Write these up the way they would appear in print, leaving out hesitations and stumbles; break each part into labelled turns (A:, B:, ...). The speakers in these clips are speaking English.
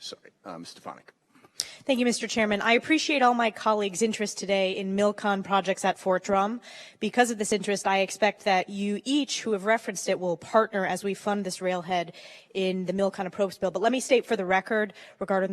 A: Sorry, Ms. Stefanik.
B: Thank you, Mr. Chairman. I appreciate all my colleagues' interest today in MILCON projects at Fort Drum. Because of this interest, I expect that you each who have referenced it will partner as we fund this railhead in the MILCON appropriations bill. But let me state for the record regarding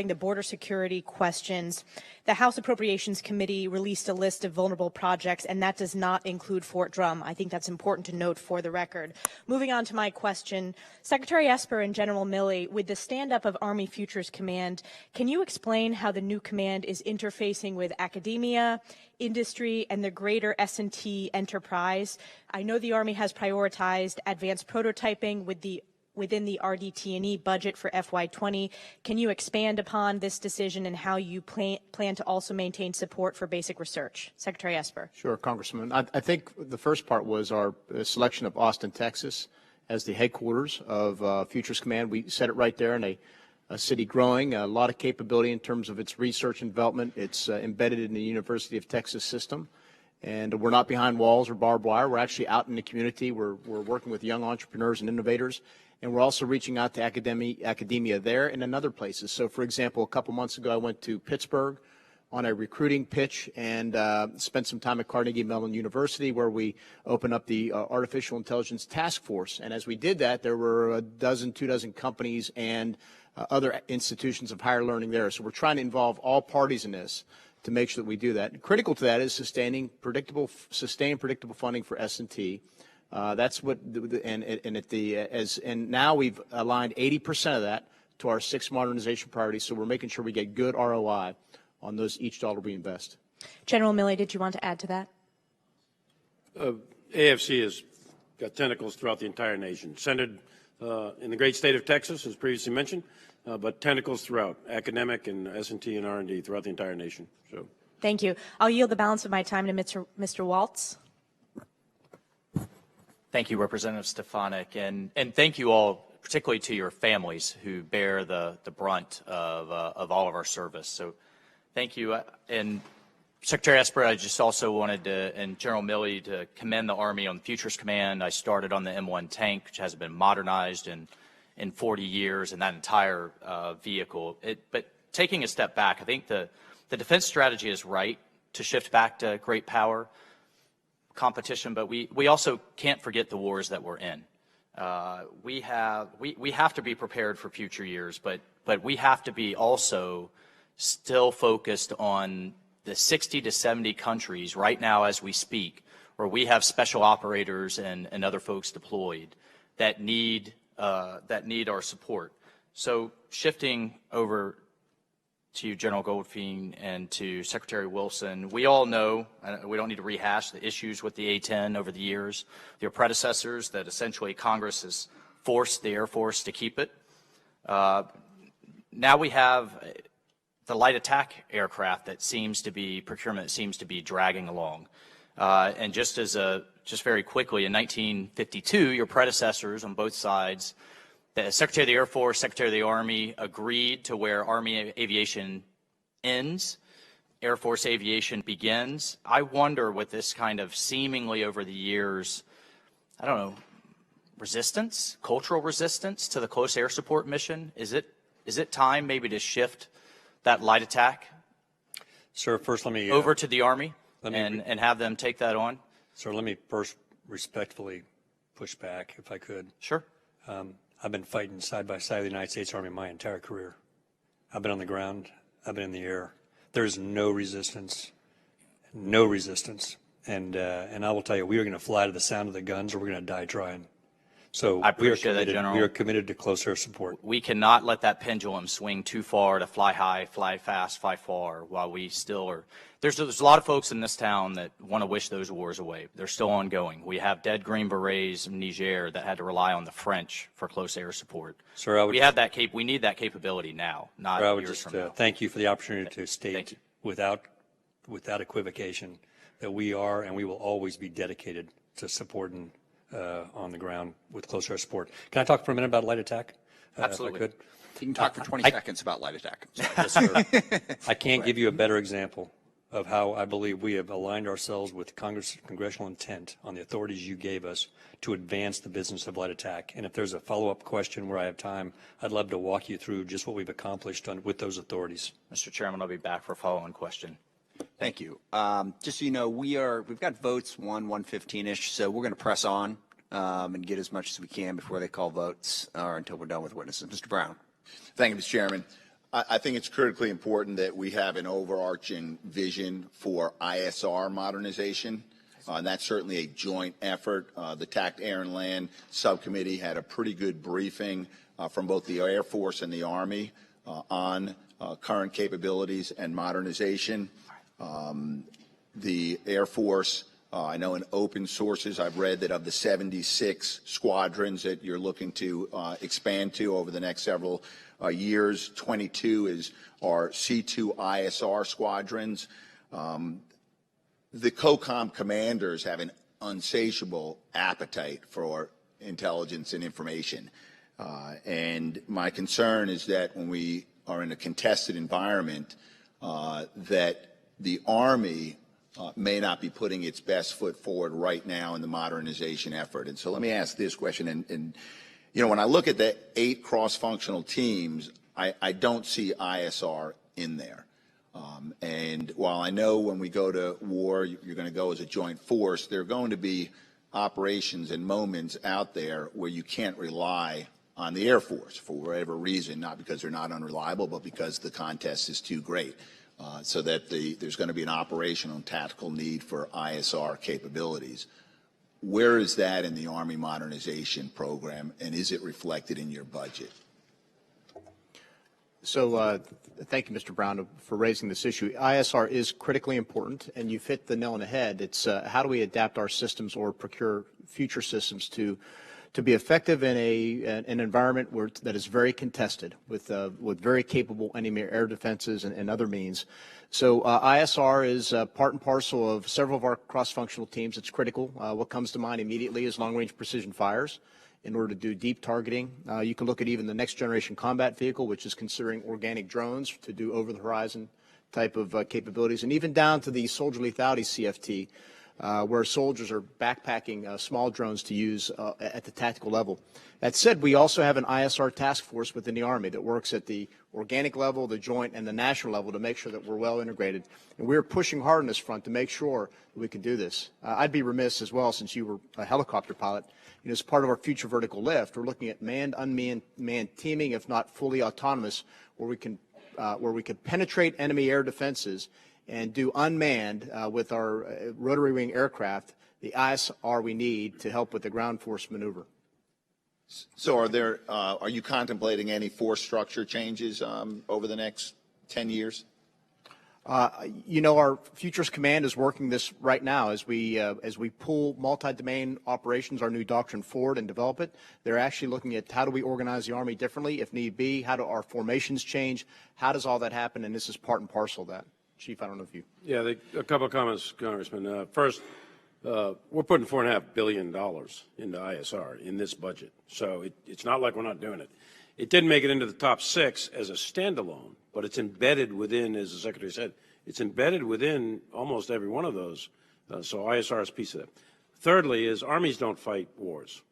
B: the border security questions, the House Appropriations Committee released a list of vulnerable projects, and that does not include Fort Drum. I think that's important to note for the record. Moving on to my question, Secretary Esper and General Milley, with the stand-up of Army Futures Command, can you explain how the new command is interfacing with academia, industry, and the greater S&T enterprise? I know the Army has prioritized advanced prototyping within the RDT&E budget for FY20. Can you expand upon this decision and how you plan to also maintain support for basic research? Secretary Esper.
A: Sure, Congressman. I think the first part was our selection of Austin, Texas as the headquarters of Futures Command. We set it right there in a city growing, a lot of capability in terms of its research and development. It's embedded in the University of Texas system. And we're not behind walls or barbed wire. We're actually out in the community. We're working with young entrepreneurs and innovators. And we're also reaching out to academia there and in other places. So, for example, a couple months ago, I went to Pittsburgh on a recruiting pitch and spent some time at Carnegie Mellon University, where we opened up the Artificial Intelligence Task Force. And as we did that, there were 2 dozen companies and other institutions of higher learning there. So we're trying to involve all parties in this to make sure that we do that. And critical to that is sustained predictable funding for S&T. That's what, and now we've aligned 80% of that to our 6 modernization priorities. So we're making sure we get good ROI on those each dollar we invest.
B: General Milley, did you want to add to that?
C: AFC has got tentacles throughout the entire nation, centered in the great state of Texas, as previously mentioned, but tentacles throughout, academic and S&T and R&D throughout the entire nation. So,
B: thank you. I'll yield the balance of my time to Mr. Waltz.
D: Thank you, Representative Stefanik, and thank you all, particularly to your families who bear the brunt of all of our service. So thank you. And Secretary Esper, I just also wanted to, and General Milley, to commend the Army on the Futures Command. I started on the M1 tank, which hasn't been modernized in 40 years, and that entire vehicle. But taking a step back, I think the defense strategy is right to shift back to great power competition, but we also can't forget the wars that we're in. We have to be prepared for future years, but we have to be also still focused on the 60 to 70 countries right now as we speak, where we have special operators and other folks deployed that need our support. So shifting over to General Goldfein and to Secretary Wilson, we all know, we don't need to rehash the issues with the A-10 over the years, their predecessors, that essentially Congress has forced the Air Force to keep it. Now we have the light attack aircraft that procurement seems to be dragging along. And just very quickly, in 1952, your predecessors on both sides, the Secretary of the Air Force, Secretary of the Army, agreed to where Army aviation ends, Air Force aviation begins. I wonder, with this kind of seemingly over the years, I don't know, resistance, cultural resistance to the close air support mission, is it time maybe to shift that light attack,
E: sir, first let me
D: over to the Army and have them take that on?
E: Sir, let me first respectfully push back, if I could.
D: Sure.
E: I've been fighting side by side with the United States Army my entire career. I've been on the ground. I've been in the air. There's no resistance, and I will tell you, we are going to fly to the sound of the guns, or we're going to die trying. So
D: I appreciate that, General.
E: We are committed to close air support.
D: We cannot let that pendulum swing too far to fly high, fly fast, fly far, while we still are. There's a lot of folks in this town that want to wish those wars away. They're still ongoing. We have dead Green Berets in Niger that had to rely on the French for close air support.
E: Sir,
D: we need that capability now, not years from now.
E: Thank you for the opportunity to state without equivocation that we are and we will always be dedicated to supporting on the ground with close air support. Can I talk for a minute about light attack?
D: Absolutely.
E: If I could?
A: You can talk for 20 seconds about light attack.
E: Yes, sir. I can't give you a better example of how I believe we have aligned ourselves with congressional intent on the authorities you gave us to advance the business of light attack. And if there's a follow-up question where I have time, I'd love to walk you through just what we've accomplished with those authorities.
D: Mr. Chairman, I'll be back for a follow-on question.
F: Thank you. Just so you know, we've got votes 115-ish, so we're going to press on and get as much as we can before they call votes or until we're done with witnesses. Mr. Brown.
G: Thank you, Mr. Chairman. I think it's critically important that we have an overarching vision for ISR modernization. And that's certainly a joint effort. The TACT Air and Land Subcommittee had a pretty good briefing from both the Air Force and the Army on current capabilities and modernization. The Air Force, I know in open sources I've read that of the 76 squadrons that you're looking to expand to over the next several years, 22 are C2 ISR squadrons. The COCOM commanders have an unsatiable appetite for intelligence and information. And my concern is that when we are in a contested environment, that the Army may not be putting its best foot forward right now in the modernization effort. And so let me ask this question. And you know, when I look at the 8 cross-functional teams, I don't see ISR in there. And while I know when we go to war, you're going to go as a joint force, there are going to be operations and moments out there where you can't rely on the Air Force for whatever reason, not because they're not unreliable, but because the contest is too great. So that there's going to be an operational and tactical need for ISR capabilities. Where is that in the Army modernization program, and is it reflected in your budget?
A: So thank you, Mr. Brown, for raising this issue. ISR is critically important, and you've hit the nail on the head. It's how do we adapt our systems or procure future systems to be effective in an environment that is very contested with very capable enemy air defenses and other means. So ISR is part and parcel of several of our cross-functional teams. It's critical. What comes to mind immediately is long-range precision fires in order to do deep targeting. You can look at even the next-generation combat vehicle, which is considering organic drones to do over-the-horizon type of capabilities, and even down to the soldier lethality CFT, where soldiers are backpacking small drones to use at the tactical level. That said, we also have an ISR task force within the Army that works at the organic level, the joint, and the national level to make sure that we're well integrated. And we're pushing hard on this front to make sure that we can do this. I'd be remiss as well, since you were a helicopter pilot, as part of our future vertical lift, we're looking at manned, unmanned teaming, if not fully autonomous, where we can penetrate enemy air defenses and do unmanned with our rotary wing aircraft the ISR we need to help with the ground force maneuver.
G: So are you contemplating any force structure changes over the next 10 years?
A: Our Futures Command is working this right now as we pull multi-domain operations, our new doctrine forward and develop it. They're actually looking at how do we organize the Army differently if need be, how do our formations change, how does all that happen, and this is part and parcel of that. Chief, I don't know if you...
C: Yeah, a couple of comments, Congressman. First, we're putting $4.5 billion into ISR in this budget, so it's not like we're not doing it. It didn't make it into the top 6 as a standalone, but it's embedded within, as the Secretary said, it's embedded within almost every one of those. So ISR is a piece of that. Thirdly is armies don't fight wars.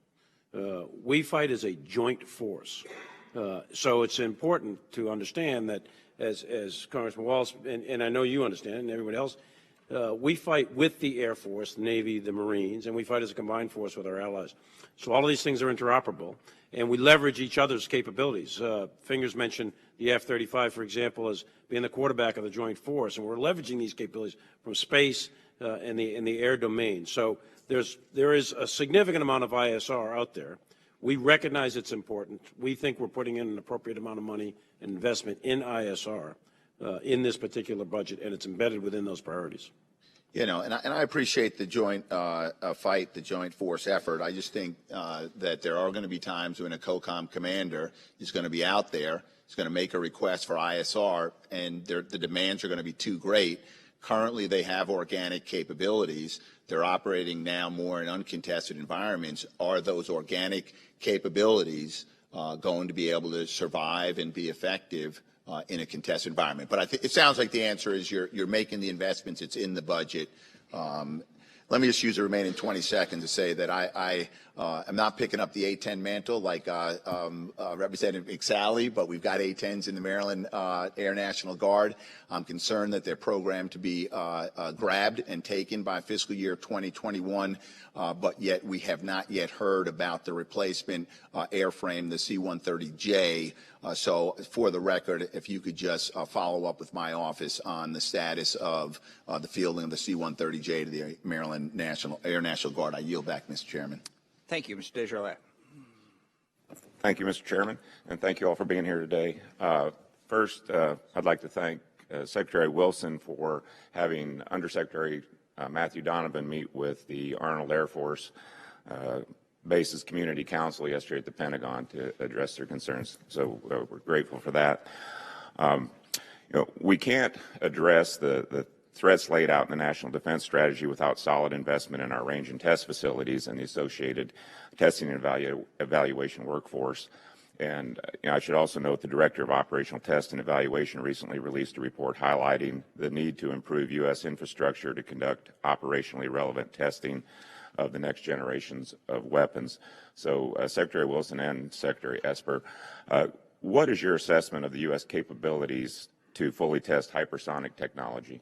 C: We fight as a joint force. So it's important to understand that as Congressman Walz, and I know you understand, and everybody else, we fight with the Air Force, the Navy, the Marines, and we fight as a combined force with our allies. So all of these things are interoperable, and we leverage each other's capabilities. Fingers mentioned the F-35, for example, as being the quarterback of the joint force, and we're leveraging these capabilities from space and the air domain. So there is a significant amount of ISR out there. We recognize it's important. We think we're putting in an appropriate amount of money and investment in ISR in this particular budget, and it's embedded within those priorities.
G: And I appreciate the joint fight, the joint force effort. I just think that there are going to be times when a COCOM commander is going to be out there, is going to make a request for ISR, and the demands are going to be too great. Currently, they have organic capabilities. They're operating now more in uncontested environments. Are those organic capabilities going to be able to survive and be effective in a contested environment. But it sounds like the answer is you're making the investments. It's in the budget. Let me just use the remaining 20 seconds to say that I am not picking up the A-10 mantle like Representative McSally, but we've got A-10s in the Maryland Air National Guard. I'm concerned that they're programmed to be grabbed and taken by fiscal year 2021, but yet we have not yet heard about the replacement airframe, the C-130J. So for the record, if you could just follow up with my office on the status of the fielding of the C-130J to the Maryland Air National Guard. I yield back, Mr. Chairman.
F: Thank you, Mr. Desjardins.
H: Thank you, Mr. Chairman, and thank you all for being here today. First, I'd like to thank Secretary Wilson for having Undersecretary Matthew Donovan meet with the Arnold Air Force Bases Community Council yesterday at the Pentagon to address their concerns. So we're grateful for that. We can't address the threats laid out in the National Defense Strategy without solid investment in our range and test facilities and the associated testing and evaluation workforce. And I should also note the Director of Operational Test and Evaluation recently released a report highlighting the need to improve U.S. infrastructure to conduct operationally relevant testing of the next generations of weapons. So Secretary Wilson and Secretary Esper, what is your assessment of the U.S. capabilities to fully test hypersonic technology?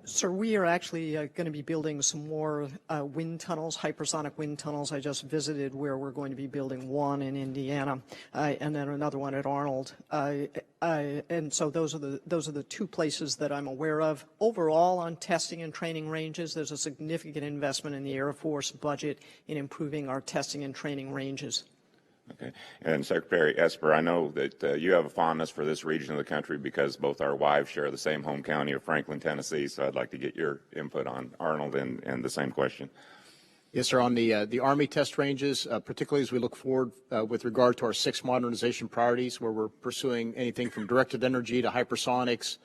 I: Sir, we are actually going to be building some more wind tunnels, hypersonic wind tunnels. I just visited where we're going to be building one in Indiana and then another one at Arnold. And so those are the two places that I'm aware of. Overall, on testing and training ranges, there's a significant investment in the Air Force budget in improving our testing and training ranges.
H: Okay. And Secretary Esper, I know that you have a fondness for this region of the country because both our wives share the same home county of Franklin, Tennessee, so I'd like to get your input on Arnold and the same question.
A: Yes, sir. On the Army test ranges, particularly as we look forward with regard to our 6 modernization priorities, where we're pursuing anything from directed energy to hypersonics,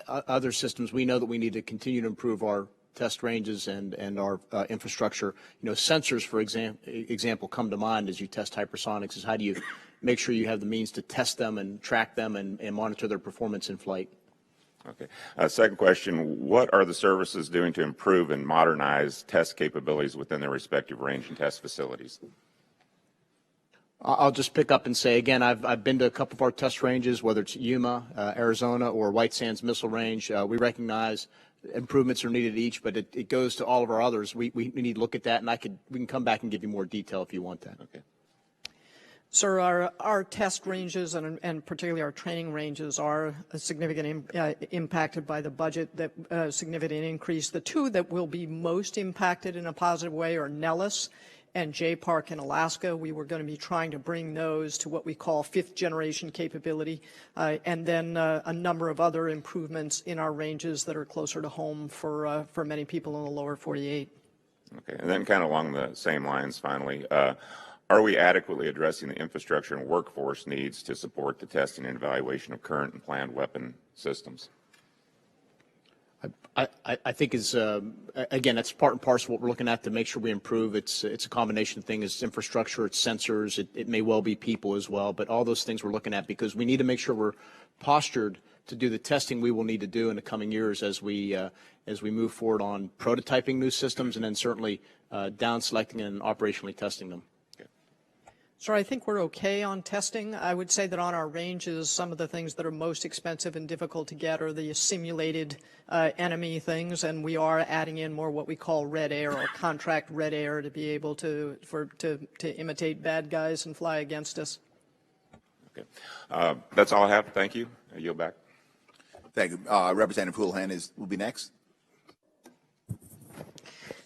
A: other systems, we know that we need to continue to improve our test ranges and our infrastructure. Sensors, for example, come to mind as you test hypersonics. Is how do you make sure you have the means to test them and track them and monitor their performance in flight?
H: Okay. Second question, what are the services doing to improve and modernize test capabilities within their respective range and test facilities?
A: I'll just pick up and say, again, I've been to a couple of our test ranges, whether it's Yuma, Arizona, or White Sands Missile Range. We recognize improvements are needed each, but it goes to all of our others. We need to look at that, and we can come back and give you more detail if you want that.
H: Okay.
I: Sir, our test ranges and particularly our training ranges are significantly impacted by the budget, that significant increase. The two that will be most impacted in a positive way are Nellis and J-Park in Alaska. We were going to be trying to bring those to what we call 5th generation capability, and then a number of other improvements in our ranges that are closer to home for many people in the lower 48.
H: Okay, and then kind of along the same lines, finally, are we adequately addressing the infrastructure and workforce needs to support the testing and evaluation of current and planned weapon systems?
A: I think is again, that's part and parcel of what we're looking at to make sure we improve. It's a combination of things. It's infrastructure, it's sensors, it may well be people as well, but all those things we're looking at because we need to make sure we're postured to do the testing we will need to do in the coming years as we move forward on prototyping new systems and then certainly down selecting and operationally testing them.
I: So I think we're okay on testing. I would say that on our ranges, some of the things that are most expensive and difficult to get are the simulated enemy things, and we are adding in more what we call red air or contract red air to be able to imitate bad guys and fly against us.
H: Okay, that's all I have. Thank you. I yield back.
G: Thank you. Representative Houlihan will be next.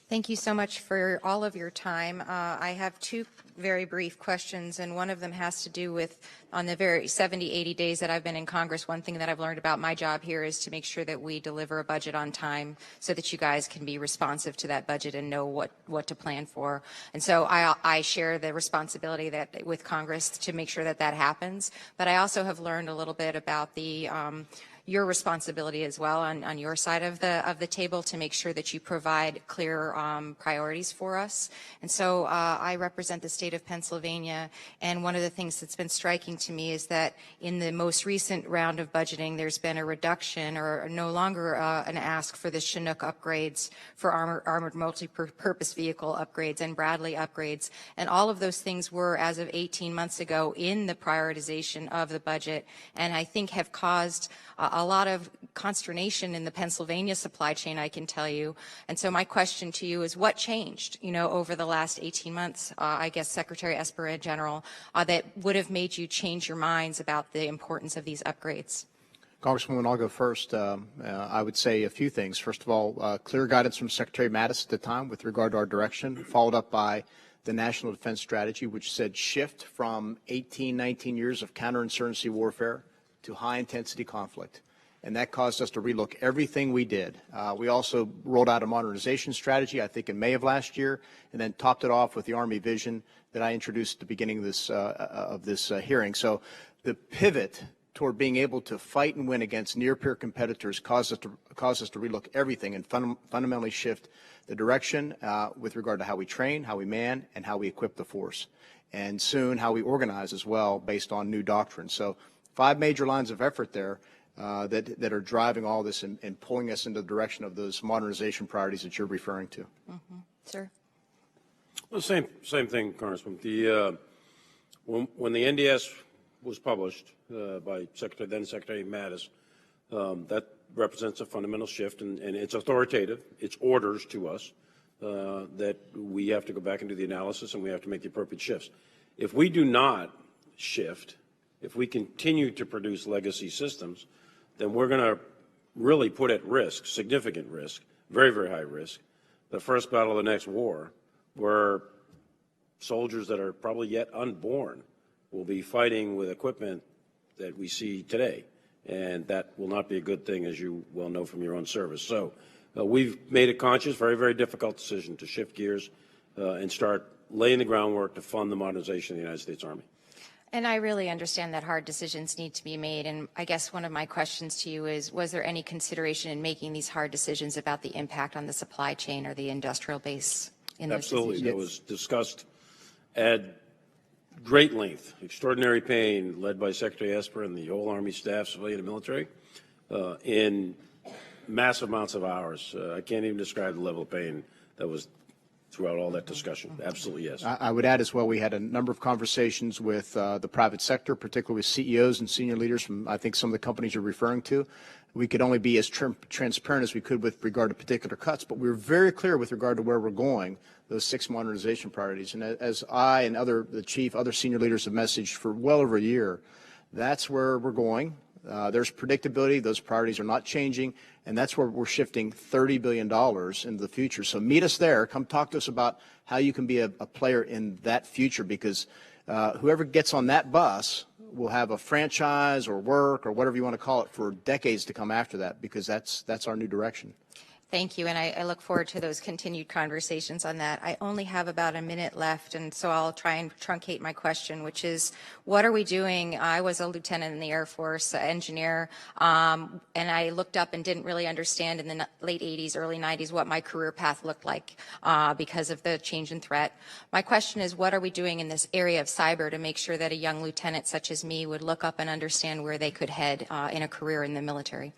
J: Thank you so much for all of your time. I have two very brief questions, and one of them has to do with on the very 70, 80 days that I've been in Congress, one thing that I've learned about my job here is to make sure that we deliver a budget on time so that you guys can be responsive to that budget and know what to plan for. And so I share the responsibility that with Congress to make sure that that happens. But I also have learned a little bit about the your responsibility as well on your side of the table to make sure that you provide clear priorities for us. And so I represent the state of Pennsylvania, and one of the things that's been striking to me is that in the most recent round of budgeting, there's been a reduction or no longer an ask for the Chinook upgrades, for armored multi-purpose vehicle upgrades and Bradley upgrades. And all of those things were, as of 18 months ago, in the prioritization of the budget, and I think have caused a lot of consternation in the Pennsylvania supply chain, I can tell you. And so my question to you is, what changed, over the last 18 months, I guess Secretary Esper in general, that would have made you change your minds about the importance of these upgrades?
A: Congresswoman, I'll go first. I would say a few things. First of all, clear guidance from Secretary Mattis at the time with regard to our direction, followed up by the National Defense Strategy, which said shift from 18, 19 years of counterinsurgency warfare to high-intensity conflict. And that caused us to relook everything we did. We also rolled out a modernization strategy, I think, in May of last year, and then topped it off with the Army vision that I introduced at the beginning of this hearing. So the pivot toward being able to fight and win against near-peer competitors caused us to relook everything and fundamentally shift the direction with regard to how we train, how we man, and how we equip the force, and soon how we organize as well based on new doctrine. So 5 major lines of effort there that are driving all this and pulling us into the direction of those modernization priorities that you're referring to.
J: Mm-hmm. Sir?
C: Well, same thing, Congressman. When the NDS was published by then Secretary Mattis, that represents a fundamental shift, and it's authoritative. It's orders to us that we have to go back and do the analysis, and we have to make the appropriate shifts. If we do not shift, if we continue to produce legacy systems, then we're going to really put at risk, significant risk, very, very high risk, the first battle of the next war, where soldiers that are probably yet unborn will be fighting with equipment that we see today. And that will not be a good thing, as you well know from your own service. So we've made a conscious, very, very difficult decision to shift gears and start laying the groundwork to fund the modernization of the United States Army.
J: And I really understand that hard decisions need to be made. And I guess one of my questions to you is, was there any consideration in making these hard decisions about the impact on the supply chain or the industrial base in those decisions?
C: Absolutely. That was discussed at great length, extraordinary pain, led by Secretary Esper and the whole Army staff, civilian and military, in massive amounts of hours. I can't even describe the level of pain that was throughout all that discussion. Absolutely, yes.
A: I would add as well, we had a number of conversations with the private sector, particularly with CEOs and senior leaders from, I think, some of the companies you're referring to. We could only be as transparent as we could with regard to particular cuts, but we were very clear with regard to where we're going, those 6 modernization priorities. And as I and the chief, other senior leaders have messaged for well over a year, that's where we're going. There's predictability. Those priorities are not changing, and that's where we're shifting $30 billion into the future. So meet us there. Come talk to us about how you can be a player in that future, because whoever gets on that bus will have a franchise or work or whatever you want to call it for decades to come after that, because that's our new direction.
J: Thank you, and I look forward to those continued conversations on that. I only have about a minute left, and so I'll try and truncate my question, which is, what are we doing? I was a lieutenant in the Air Force, engineer, and I looked up and didn't really understand in the late 80s, early 90s what my career path looked like because of the change in threat. My question is, what are we doing in this area of cyber to make sure that a young lieutenant such as me would look up and understand where they could head in a career in the military?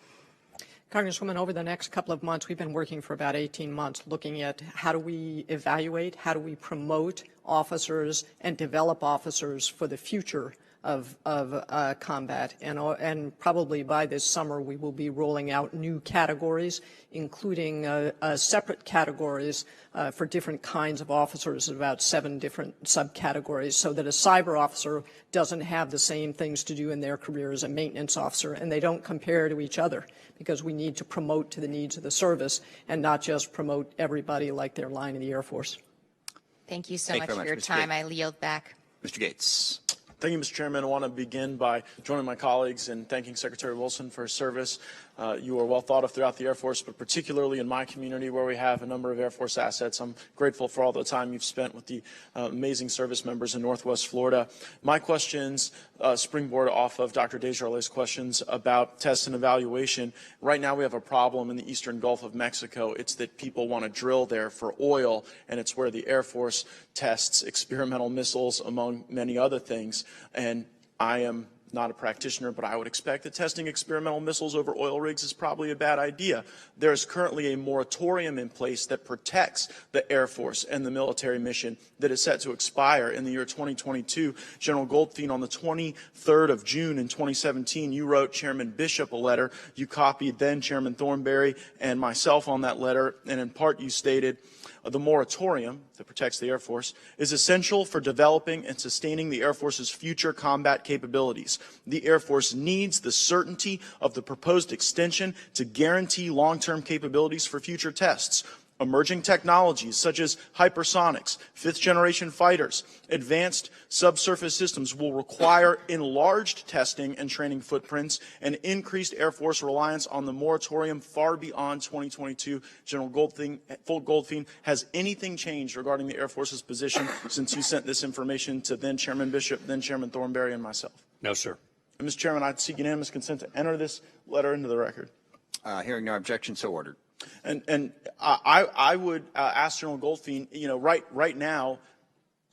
I: Congresswoman, over the next couple of months, we've been working for about 18 months looking at how do we evaluate, how do we promote officers and develop officers for the future of combat. And probably by this summer, we will be rolling out new categories, including separate categories for different kinds of officers, about 7 different subcategories, so that a cyber officer doesn't have the same things to do in their career as a maintenance officer, and they don't compare to each other, because we need to promote to the needs of the service and not just promote everybody like their line in the Air Force.
J: Thank you so much for your time. I yield back.
F: Mr. Gates.
K: Thank you, Mr. Chairman. I want to begin by joining my colleagues in thanking Secretary Wilson for his service. You are well thought of throughout the Air Force, but particularly in my community where we have a number of Air Force assets. I'm grateful for all the time you've spent with the amazing service members in Northwest Florida. My questions springboard off of Dr. Desjardins' questions about test and evaluation. Right now we have a problem in the eastern Gulf of Mexico. It's that people want to drill there for oil, and it's where the Air Force tests experimental missiles, among many other things. And I am not a practitioner, but I would expect that testing experimental missiles over oil rigs is probably a bad idea. There is currently a moratorium in place that protects the Air Force and the military mission that is set to expire in the year 2022. General Goldfein, on the 23rd of June in 2017, you wrote Chairman Bishop a letter. You copied then Chairman Thornberry and myself on that letter, and in part you stated, the moratorium that protects the Air Force is essential for developing and sustaining the Air Force's future combat capabilities. The Air Force needs the certainty of the proposed extension to guarantee long-term capabilities for future tests. Emerging technologies such as hypersonics, fifth-generation fighters, advanced subsurface systems will require enlarged testing and training footprints and increased Air Force reliance on the moratorium far beyond 2022. General Goldfein, has anything changed regarding the Air Force's position since you sent this information to then Chairman Bishop, then Chairman Thornberry, and myself?
E: No, sir.
K: And Mr. Chairman, I'd seek unanimous consent to enter this letter into the record.
F: Hearing no objection, so ordered.
K: And I would ask General Goldfein, right now,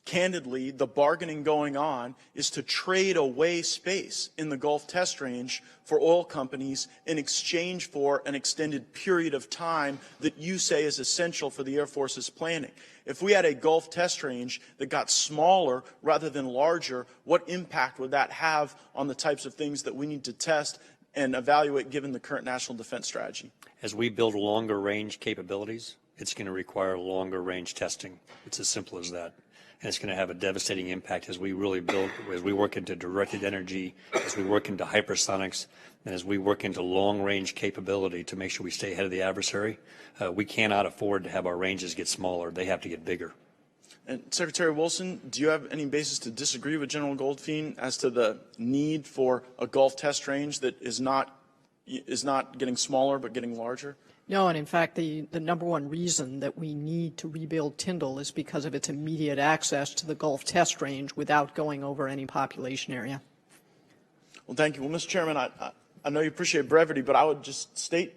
K: candidly, the bargaining going on is to trade away space in the Gulf test range for oil companies in exchange for an extended period of time that you say is essential for the Air Force's planning. If we had a Gulf test range that got smaller rather than larger, what impact would that have on the types of things that we need to test and evaluate given the current national defense strategy?
E: As we build longer range capabilities, it's going to require longer range testing. It's as simple as that. And it's going to have a devastating impact as we really build, as we work into directed energy, as we work into hypersonics, and as we work into long range capability to make sure we stay ahead of the adversary. We cannot afford to have our ranges get smaller. They have to get bigger.
K: And Secretary Wilson, do you have any basis to disagree with General Goldfein as to the need for a Gulf test range that is not getting smaller but getting larger?
I: No, and in fact, the number one reason that we need to rebuild Tyndall is because of its immediate access to the Gulf test range without going over any population area.
K: Well, thank you. Well, Mr. Chairman, I know you appreciate brevity, but I would just state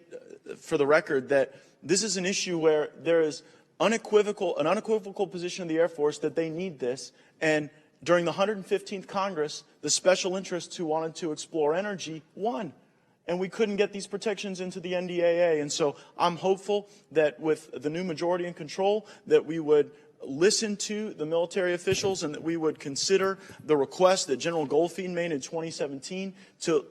K: for the record that this is an issue where there is an unequivocal position of the Air Force that they need this, and during the 115th Congress, the special interests who wanted to explore energy won. And we couldn't get these protections into the NDAA. And so I'm hopeful that with the new majority in control, that we would listen to the military officials and that we would consider the request that General Goldfein made in 2017 to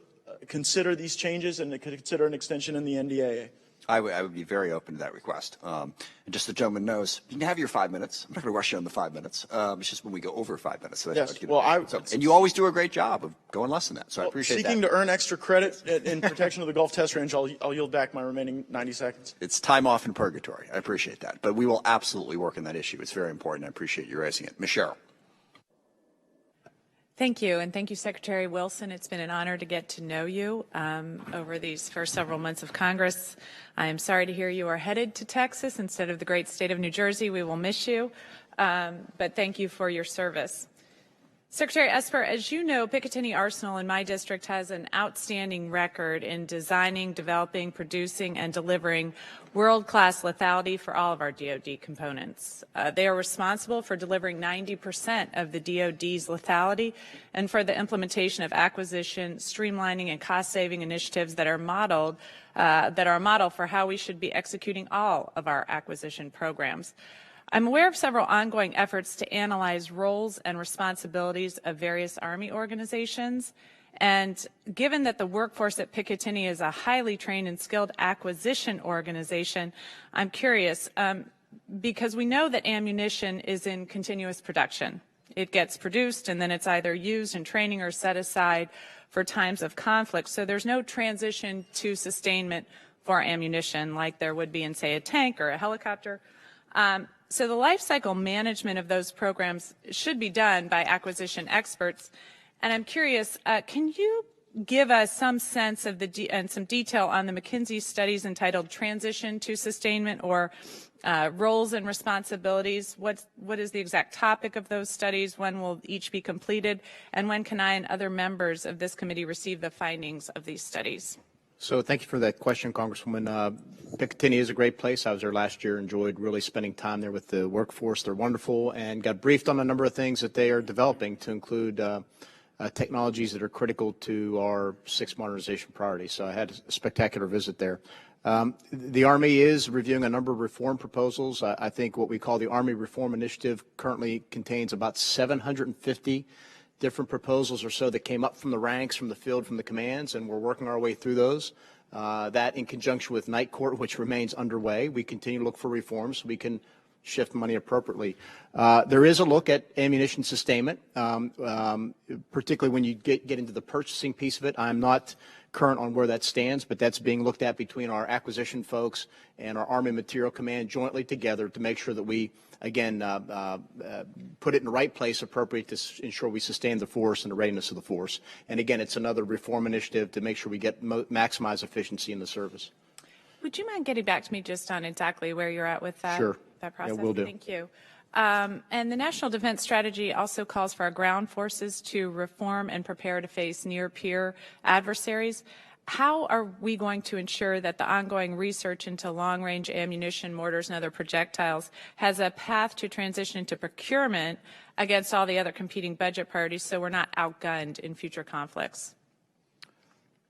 K: consider these changes and to consider an extension in the NDAA.
F: I would be very open to that request. And just so the gentleman knows, you can have your 5 minutes. I'm not going to rush you on the 5 minutes. It's just when we go over 5 minutes. So
K: yes.
F: And you always do a great job of going less than that. So I appreciate
K: seeking
F: that.
K: to earn extra credit in protection of the Gulf test range, I'll yield back my remaining 90 seconds.
F: It's time off in purgatory. I appreciate that. But we will absolutely work on that issue. It's very important. I appreciate you raising it. Ms. Sherrill.
L: Thank you, and thank you, Secretary Wilson. It's been an honor to get to know you over these first several months of Congress. I am sorry to hear you are headed to Texas instead of the great state of New Jersey. We will miss you, but thank you for your service. Secretary Esper, as you know, Picatinny Arsenal in my district has an outstanding record in designing, developing, producing, and delivering world-class lethality for all of our DoD components. They are responsible for delivering 90% of the DoD's lethality and for the implementation of acquisition, streamlining, and cost-saving initiatives that are modeled for how we should be executing all of our acquisition programs. I'm aware of several ongoing efforts to analyze roles and responsibilities of various Army organizations. And given that the workforce at Picatinny is a highly trained and skilled acquisition organization, I'm curious, because we know that ammunition is in continuous production. It gets produced and then it's either used in training or set aside for times of conflict. So there's no transition to sustainment for ammunition like there would be in, say, a tank or a helicopter. So the life cycle management of those programs should be done by acquisition experts. And I'm curious, can you give us some sense of and some detail on the McKinsey studies entitled Transition to Sustainment, or Roles and Responsibilities? What is the exact topic of those studies? When will each be completed? And when can I and other members of this committee receive the findings of these studies?
A: So thank you for that question, Congresswoman. Picatinny is a great place. I was there last year, enjoyed really spending time there with the workforce. They're wonderful, and got briefed on a number of things that they are developing, to include technologies that are critical to our 6 modernization priorities. So I had a spectacular visit there. The Army is reviewing a number of reform proposals. I think what we call the Army Reform Initiative currently contains about 750 different proposals or so that came up from the ranks, from the field, from the commands, and we're working our way through those. That in conjunction with Night Court, which remains underway. We continue to look for reforms so we can shift money appropriately. There is a look at ammunition sustainment, particularly when you get into the purchasing piece of it. I'm not current on where that stands, but that's being looked at between our acquisition folks and our Army Material Command jointly together to make sure that we, again, put it in the right place appropriate to ensure we sustain the force and the readiness of the force. And again, it's another reform initiative to make sure we get maximize efficiency in the service.
L: Would you mind getting back to me just on exactly where you're at with that,
A: Sure.
L: that process?
A: Yeah, will do.
L: Thank you. And the National Defense Strategy also calls for our ground forces to reform and prepare to face near-peer adversaries. How are we going to ensure that the ongoing research into long-range ammunition, mortars, and other projectiles has a path to transition into procurement against all the other competing budget priorities so we're not outgunned in future conflicts?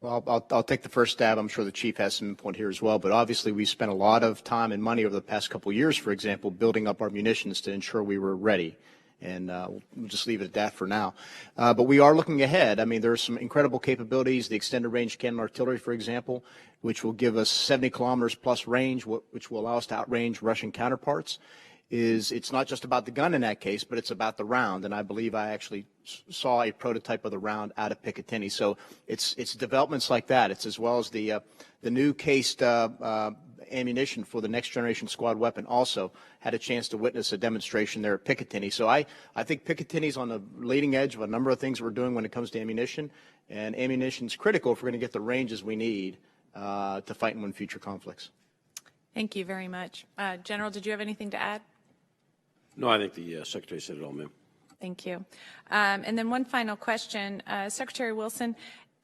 A: Well, I'll take the first stab. I'm sure the Chief has some input here as well. But obviously, we spent a lot of time and money over the past couple of years, for example, building up our munitions to ensure we were ready. And we'll just leave it at that for now. But we are looking ahead. I mean, there are some incredible capabilities, the extended range cannon artillery, for example, which will give us 70 kilometers plus range, which will allow us to outrange Russian counterparts. It's not just about the gun in that case, but it's about the round. And I believe I actually saw a prototype of the round out of Picatinny. So it's developments like that. It's as well as the new cased ammunition for the next generation squad weapon. Also had a chance to witness a demonstration there at Picatinny. So I think Picatinny's on the leading edge of a number of things we're doing when it comes to ammunition. And ammunition's critical if we're going to get the ranges we need to fight and win future conflicts.
L: Thank you very much. General, did you have anything to add?
C: No, I think the Secretary said it all, ma'am.
L: Thank you. And then one final question. Secretary Wilson,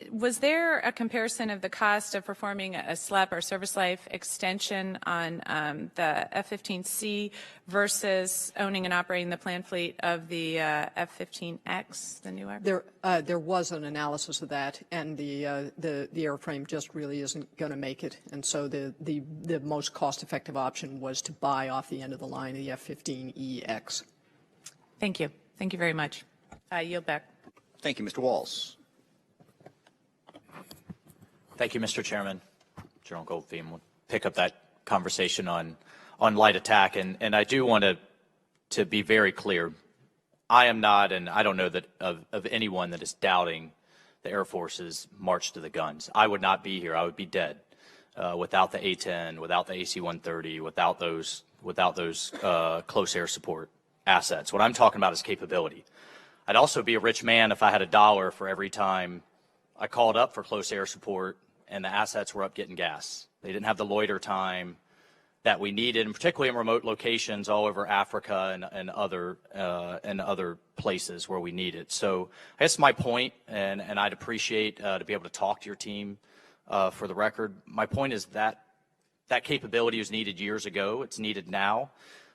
L: was there a comparison of the cost of performing a SLEP or service life extension on the F-15C versus owning and operating the planned fleet of the F-15X, the new aircraft?
I: There was an analysis of that, and the airframe just really isn't going to make it. And so the most cost-effective option was to buy off the end of the line the F-15EX.
L: Thank you. Thank you very much. I yield back.
F: Thank you, Mr. Walls.
D: Thank you, Mr. Chairman. General Goldfein will pick up that conversation on light attack. And I do want to be very clear. I am not, and I don't know that of anyone that is doubting the Air Force's march to the guns. I would not be here. I would be dead without the A-10, without the AC-130, without those close air support assets. What I'm talking about is capability. I'd also be a rich man if I had $1 for every time I called up for close air support and the assets were up getting gas. They didn't have the loiter time that we needed, and particularly in remote locations all over Africa and other places where we need it. So I guess my point, and I'd appreciate to be able to talk to your team for the record. My point is that capability was needed years ago. It's needed now.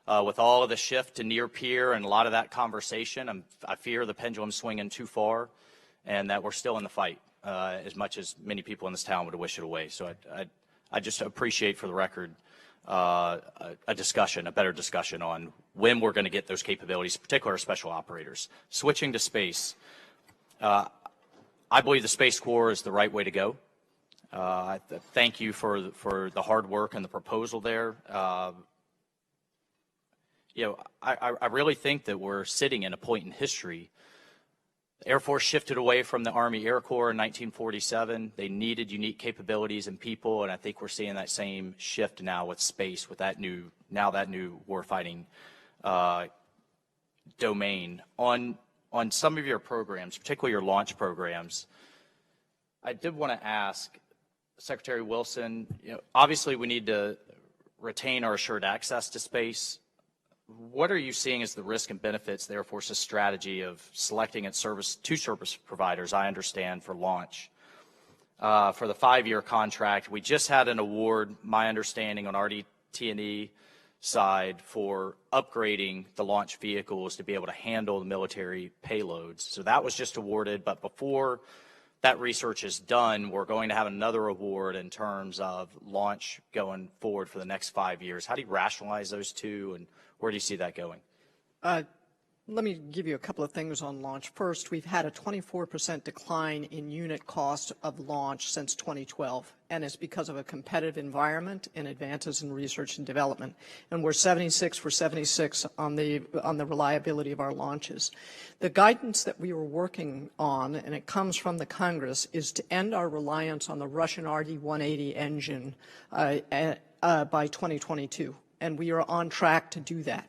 D: With all of the shift to near peer and a lot of that conversation, I fear the pendulum swinging too far, and that we're still in the fight as much as many people in this town would wish it away. So I just appreciate, for the record, a better discussion on when we're going to get those capabilities, particularly our special operators. Switching to space, I believe the Space Corps is the right way to go. Thank you for the hard work and the proposal there. I really think that we're sitting in a point in history. The Air Force shifted away from the Army Air Corps in 1947. They needed unique capabilities and people, and I think we're seeing that same shift now with space, with that new warfighting domain. On on some of your programs, particularly your launch programs, I did want to ask Secretary Wilson, obviously we need to retain our assured access to space. What are you seeing as the risk and benefits of the Air Force's strategy of selecting its two service providers, I understand, for launch? For the 5-year contract, we just had an award, my understanding, on RDT&E side for upgrading the launch vehicles to be able to handle the military payloads. So that was just awarded, but before that research is done, we're going to have another award in terms of launch going forward for the next 5 years. How do you rationalize those two, and where do you see that going?
I: Let me give you a couple of things on launch. First, we've had a 24% decline in unit cost of launch since 2012, and it's because of a competitive environment and advances in research and development. And we're 76 for 76 on the reliability of our launches. The guidance that we were working on, and it comes from the Congress, is to end our reliance on the Russian RD-180 engine by 2022, and we are on track to do that.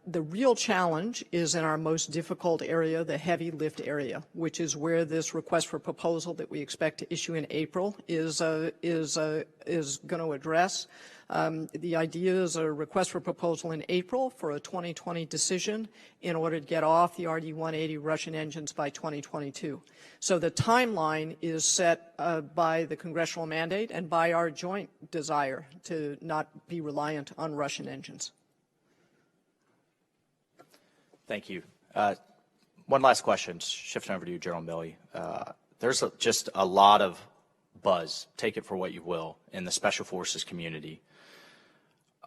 I: The real challenge is in our most difficult area, the heavy lift area, which is where this request for proposal that we expect to issue in April is going to address. The idea is a request for proposal in April for a 2020 decision in order to get off the RD-180 Russian engines by 2022. So the timeline is set by the congressional mandate and by our joint desire to not be reliant on Russian engines.
D: Thank you. One last question, shifting over to you, General Milley. There's just a lot of buzz, take it for what you will, in the Special Forces community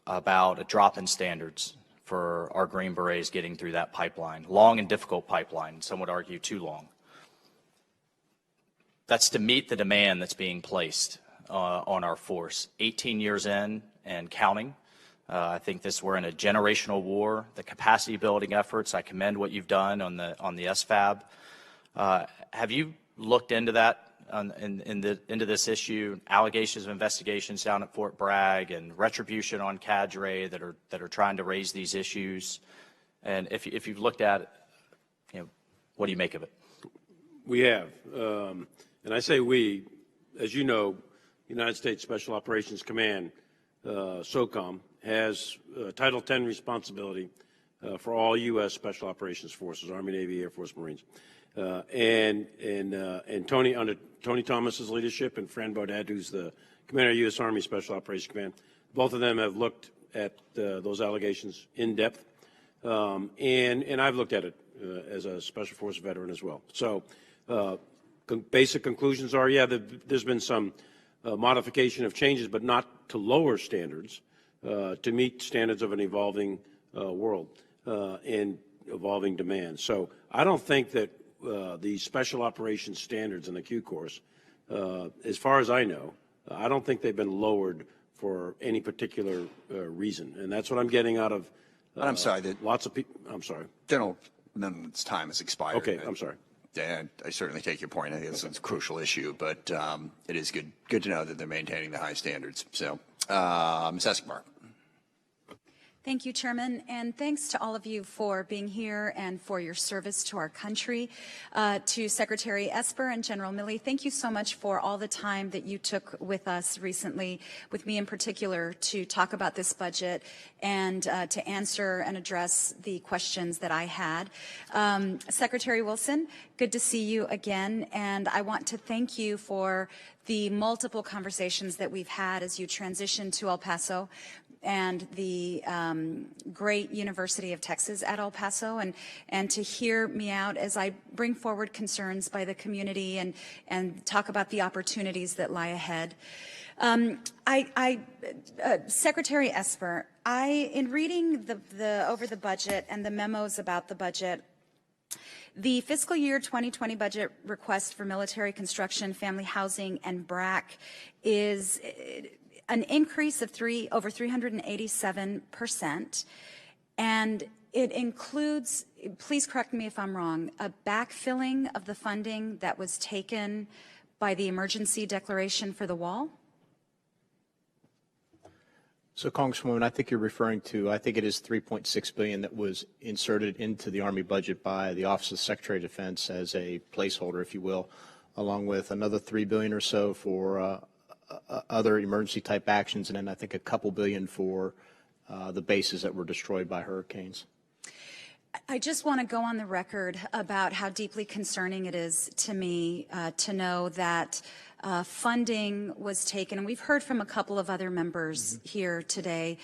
D: about a drop in standards for our Green Berets getting through that pipeline, long and difficult pipeline, some would argue too long. That's to meet the demand that's being placed on our force. 18 years in and counting. I think we're in a generational war. The capacity building efforts, I commend what you've done on the SFAB. Have you looked into that, into this issue? Allegations of investigations down at Fort Bragg and retribution on cadre that are trying to raise these issues. And if you've looked at it, what do you make of it?
C: We have, and I say we, as you know, United States Special Operations Command, SOCOM, has Title X responsibility for all U.S. Special Operations Forces, Army, Navy, Air Force, Marines. And Tony, under Tony Thomas's leadership, and Fran Beaudette, who's the commander of U.S. Army Special Operations Command, both of them have looked at those allegations in depth, and I've looked at it as a Special Forces veteran as well. So basic conclusions are, yeah, there's been some modification of changes, but not to lower standards, to meet standards of an evolving world and evolving demand. So I don't think that the special operations standards in the Q course, as far as I know, I don't think they've been lowered for any particular reason. And that's what I'm getting out of
F: I'm sorry.
C: Lots of people. I'm sorry.
F: General Milley's time has expired.
C: Okay, I'm sorry.
F: And I certainly take your point. I think it's a crucial issue, but it is good to know that they're maintaining the high standards. So, Ms. Esper.
M: Thank you, Chairman, and thanks to all of you for being here and for your service to our country. To Secretary Esper and General Milley, thank you so much for all the time that you took with us recently, with me in particular, to talk about this budget and to answer and address the questions that I had. Secretary Wilson, good to see you again, and I want to thank you for the multiple conversations that we've had as you transition to El Paso and the great University of Texas at El Paso, and to hear me out as I bring forward concerns by the community and talk about the opportunities that lie ahead. Secretary Esper, in reading over the budget and the memos about the budget, the fiscal year 2020 budget request for military construction, family housing, and BRAC is an increase of over 387%, and it includes, please correct me if I'm wrong, a backfilling of the funding that was taken by the emergency declaration for the wall?
A: So, Congresswoman, I think you're referring to, I think it is $3.6 billion that was inserted into the Army budget by the Office of the Secretary of Defense as a placeholder, if you will, along with another $3 billion or so for other emergency-type actions, and then I think a couple billion for the bases that were destroyed by hurricanes.
M: I just want to go on the record about how deeply concerning it is to me to know that funding was taken, and we've heard from a couple of other members here today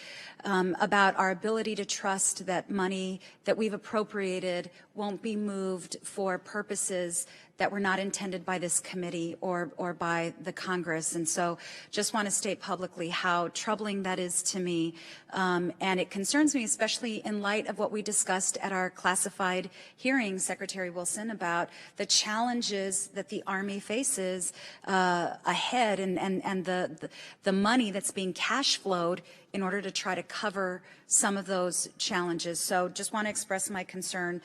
M: about our ability to trust that money that we've appropriated won't be moved for purposes that were not intended by this committee or by the Congress. And so just want to state publicly how troubling that is to me. And it concerns me, especially in light of what we discussed at our classified hearing, Secretary Wilson, about the challenges that the Army faces ahead and the money that's being cash flowed in order to try to cover some of those challenges. So just want to express my concern.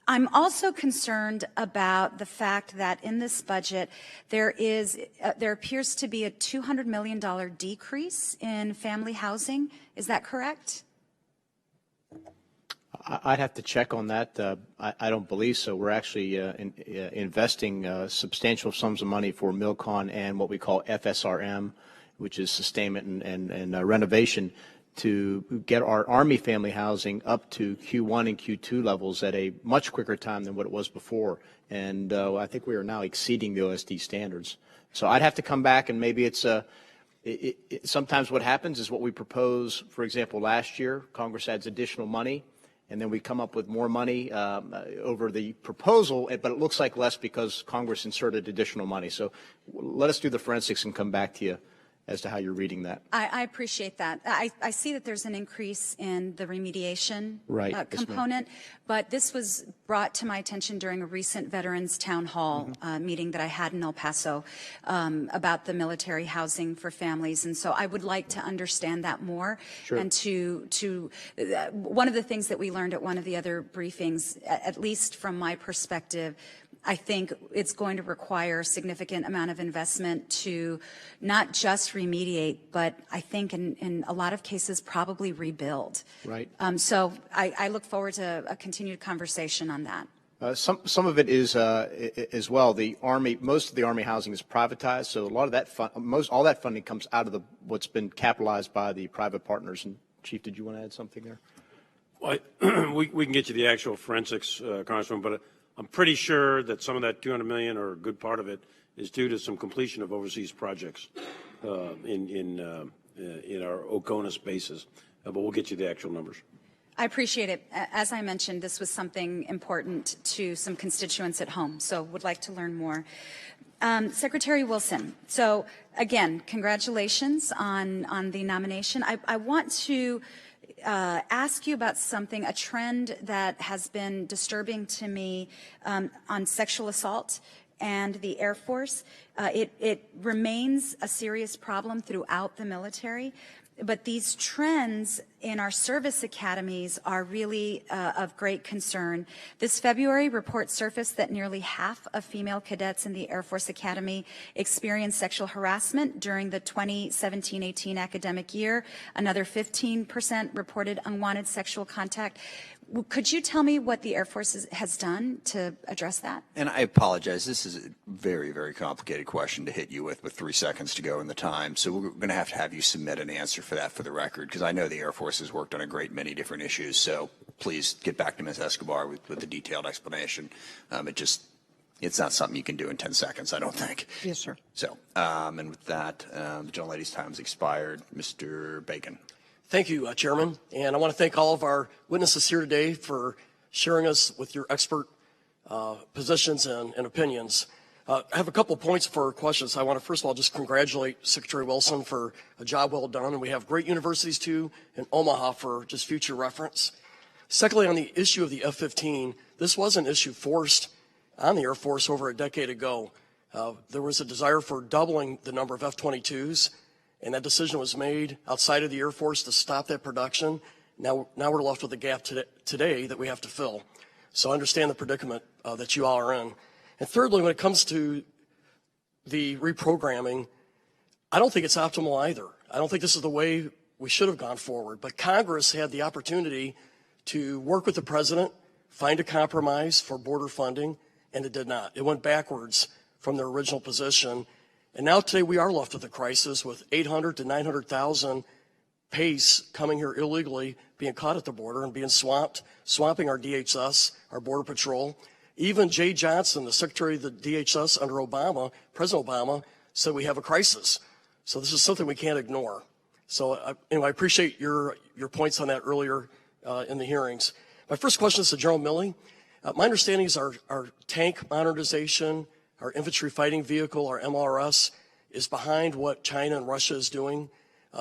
M: I'm also concerned about the fact that in this budget there appears to be a $200 million decrease in family housing. Is that correct?
A: I'd have to check on that. I don't believe so. We're actually investing substantial sums of money for MILCON and what we call FSRM, which is sustainment and renovation, to get our Army family housing up to Q1 and Q2 levels at a much quicker time than what it was before. And I think we are now exceeding the OSD standards. So I'd have to come back, and maybe it's sometimes what happens is what we propose. For example, last year, Congress adds additional money, and then we come up with more money over the proposal, but it looks like less because Congress inserted additional money. So let us do the forensics and come back to you as to how you're reading that.
M: I appreciate that. I see that there's an increase in the remediation component, but this was brought to my attention during a recent Veterans Town Hall meeting that I had in El Paso about the military housing for families, and so I would like to understand that more. Sure. And one of the things that we learned at one of the other briefings, at least from my perspective, I think it's going to require a significant amount of investment to not just remediate, but I think in a lot of cases probably rebuild.
A: Right.
M: So I look forward to a continued conversation on that.
A: Some of it is as well. The Army, most of the Army housing is privatized, so a lot of that all that funding comes out of what's been capitalized by the private partners. And Chief, did you want to add something there?
C: Well, we can get you the actual forensics, Congressman, but I'm pretty sure that some of that $200 million, or a good part of it, is due to some completion of overseas projects in our OCONUS bases. But we'll get you the actual numbers.
M: I appreciate it. As I mentioned, this was something important to some constituents at home, so would like to learn more. Secretary Wilson, so again, congratulations on the nomination. I want to ask you about something, a trend that has been disturbing to me on sexual assault and the Air Force. It remains a serious problem throughout the military, but these trends in our service academies are really of great concern. This February, reports surfaced that nearly half of female cadets in the Air Force Academy experienced sexual harassment during the 2017-18 academic year. Another 15% reported unwanted sexual contact. Could you tell me what the Air Force has done to address that? And I apologize. This is a very, very complicated question to hit you with 3 seconds to go in the time. So we're going to have you submit an answer for that for the record, because I know the Air Force has worked on a great many different issues. So please get back to Ms. Escobar with the detailed explanation. It's not something you can do in 10 seconds, I don't think. Yes, sir. So, and with that, the gentlelady's time has expired. Mr. Bacon.
N: Thank you, Chairman. And I want to thank all of our witnesses here today for sharing us with your expert positions and opinions. I have a couple points for questions. I want to first of all just congratulate Secretary Wilson for a job well done. And we have great universities too in Omaha for just future reference. Secondly, on the issue of the F-15, this was an issue forced on the Air Force over a decade ago. There was a desire for doubling the number of F-22s. And that decision was made outside of the Air Force to stop that production. Now we're left with a gap today that we have to fill. So I understand the predicament that you all are in. And thirdly, when it comes to the reprogramming, I don't think it's optimal either. I don't think this is the way we should have gone forward. But Congress had the opportunity to work with the president, find a compromise for border funding, and it did not. It went backwards from their original position. And now today we are left with a crisis with 800 to 900,000 pace coming here illegally, being caught at the border and being swamping our DHS, our Border Patrol. Even Jay Johnson, the Secretary of the DHS under Obama, President Obama, said we have a crisis. So this is something we can't ignore. So I appreciate your points on that earlier in the hearings. My first question is to General Milley. My understanding is our tank modernization, our infantry fighting vehicle, our MRS, is behind what China and Russia is doing.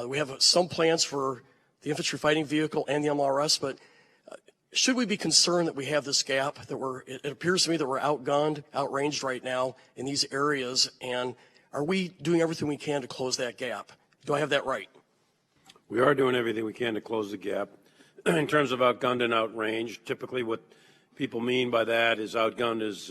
N: We have some plans for the infantry fighting vehicle and the MRS, but should we be concerned that we have this gap, that it appears to me that we're outgunned, outranged right now in these areas, and are we doing everything we can to close that gap? Do I have that right?
C: We are doing everything we can to close the gap. In terms of outgunned and outranged, typically what people mean by that is outgunned is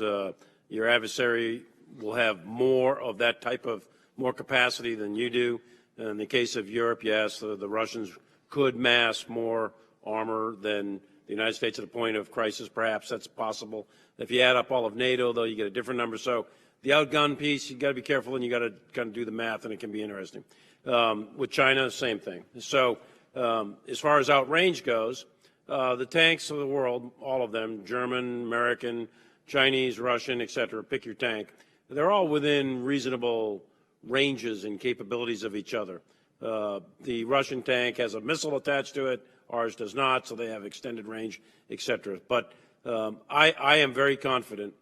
C: your adversary will have more of that type of, more capacity than you do. In the case of Europe, yes, the Russians could mass more armor than the United States at a point of crisis. Perhaps that's possible. If you add up all of NATO, though, you get a different number. So the outgun piece, you got to be careful, and you got to kind of do the math, and it can be interesting. With China, same thing. So as far as outrange goes, the tanks of the world, all of them, German, American, Chinese, Russian, et cetera, pick your tank, they're all within reasonable ranges and capabilities of each other. The Russian tank has a missile attached to it. Ours does not, so they have extended range, et cetera. But I am very confident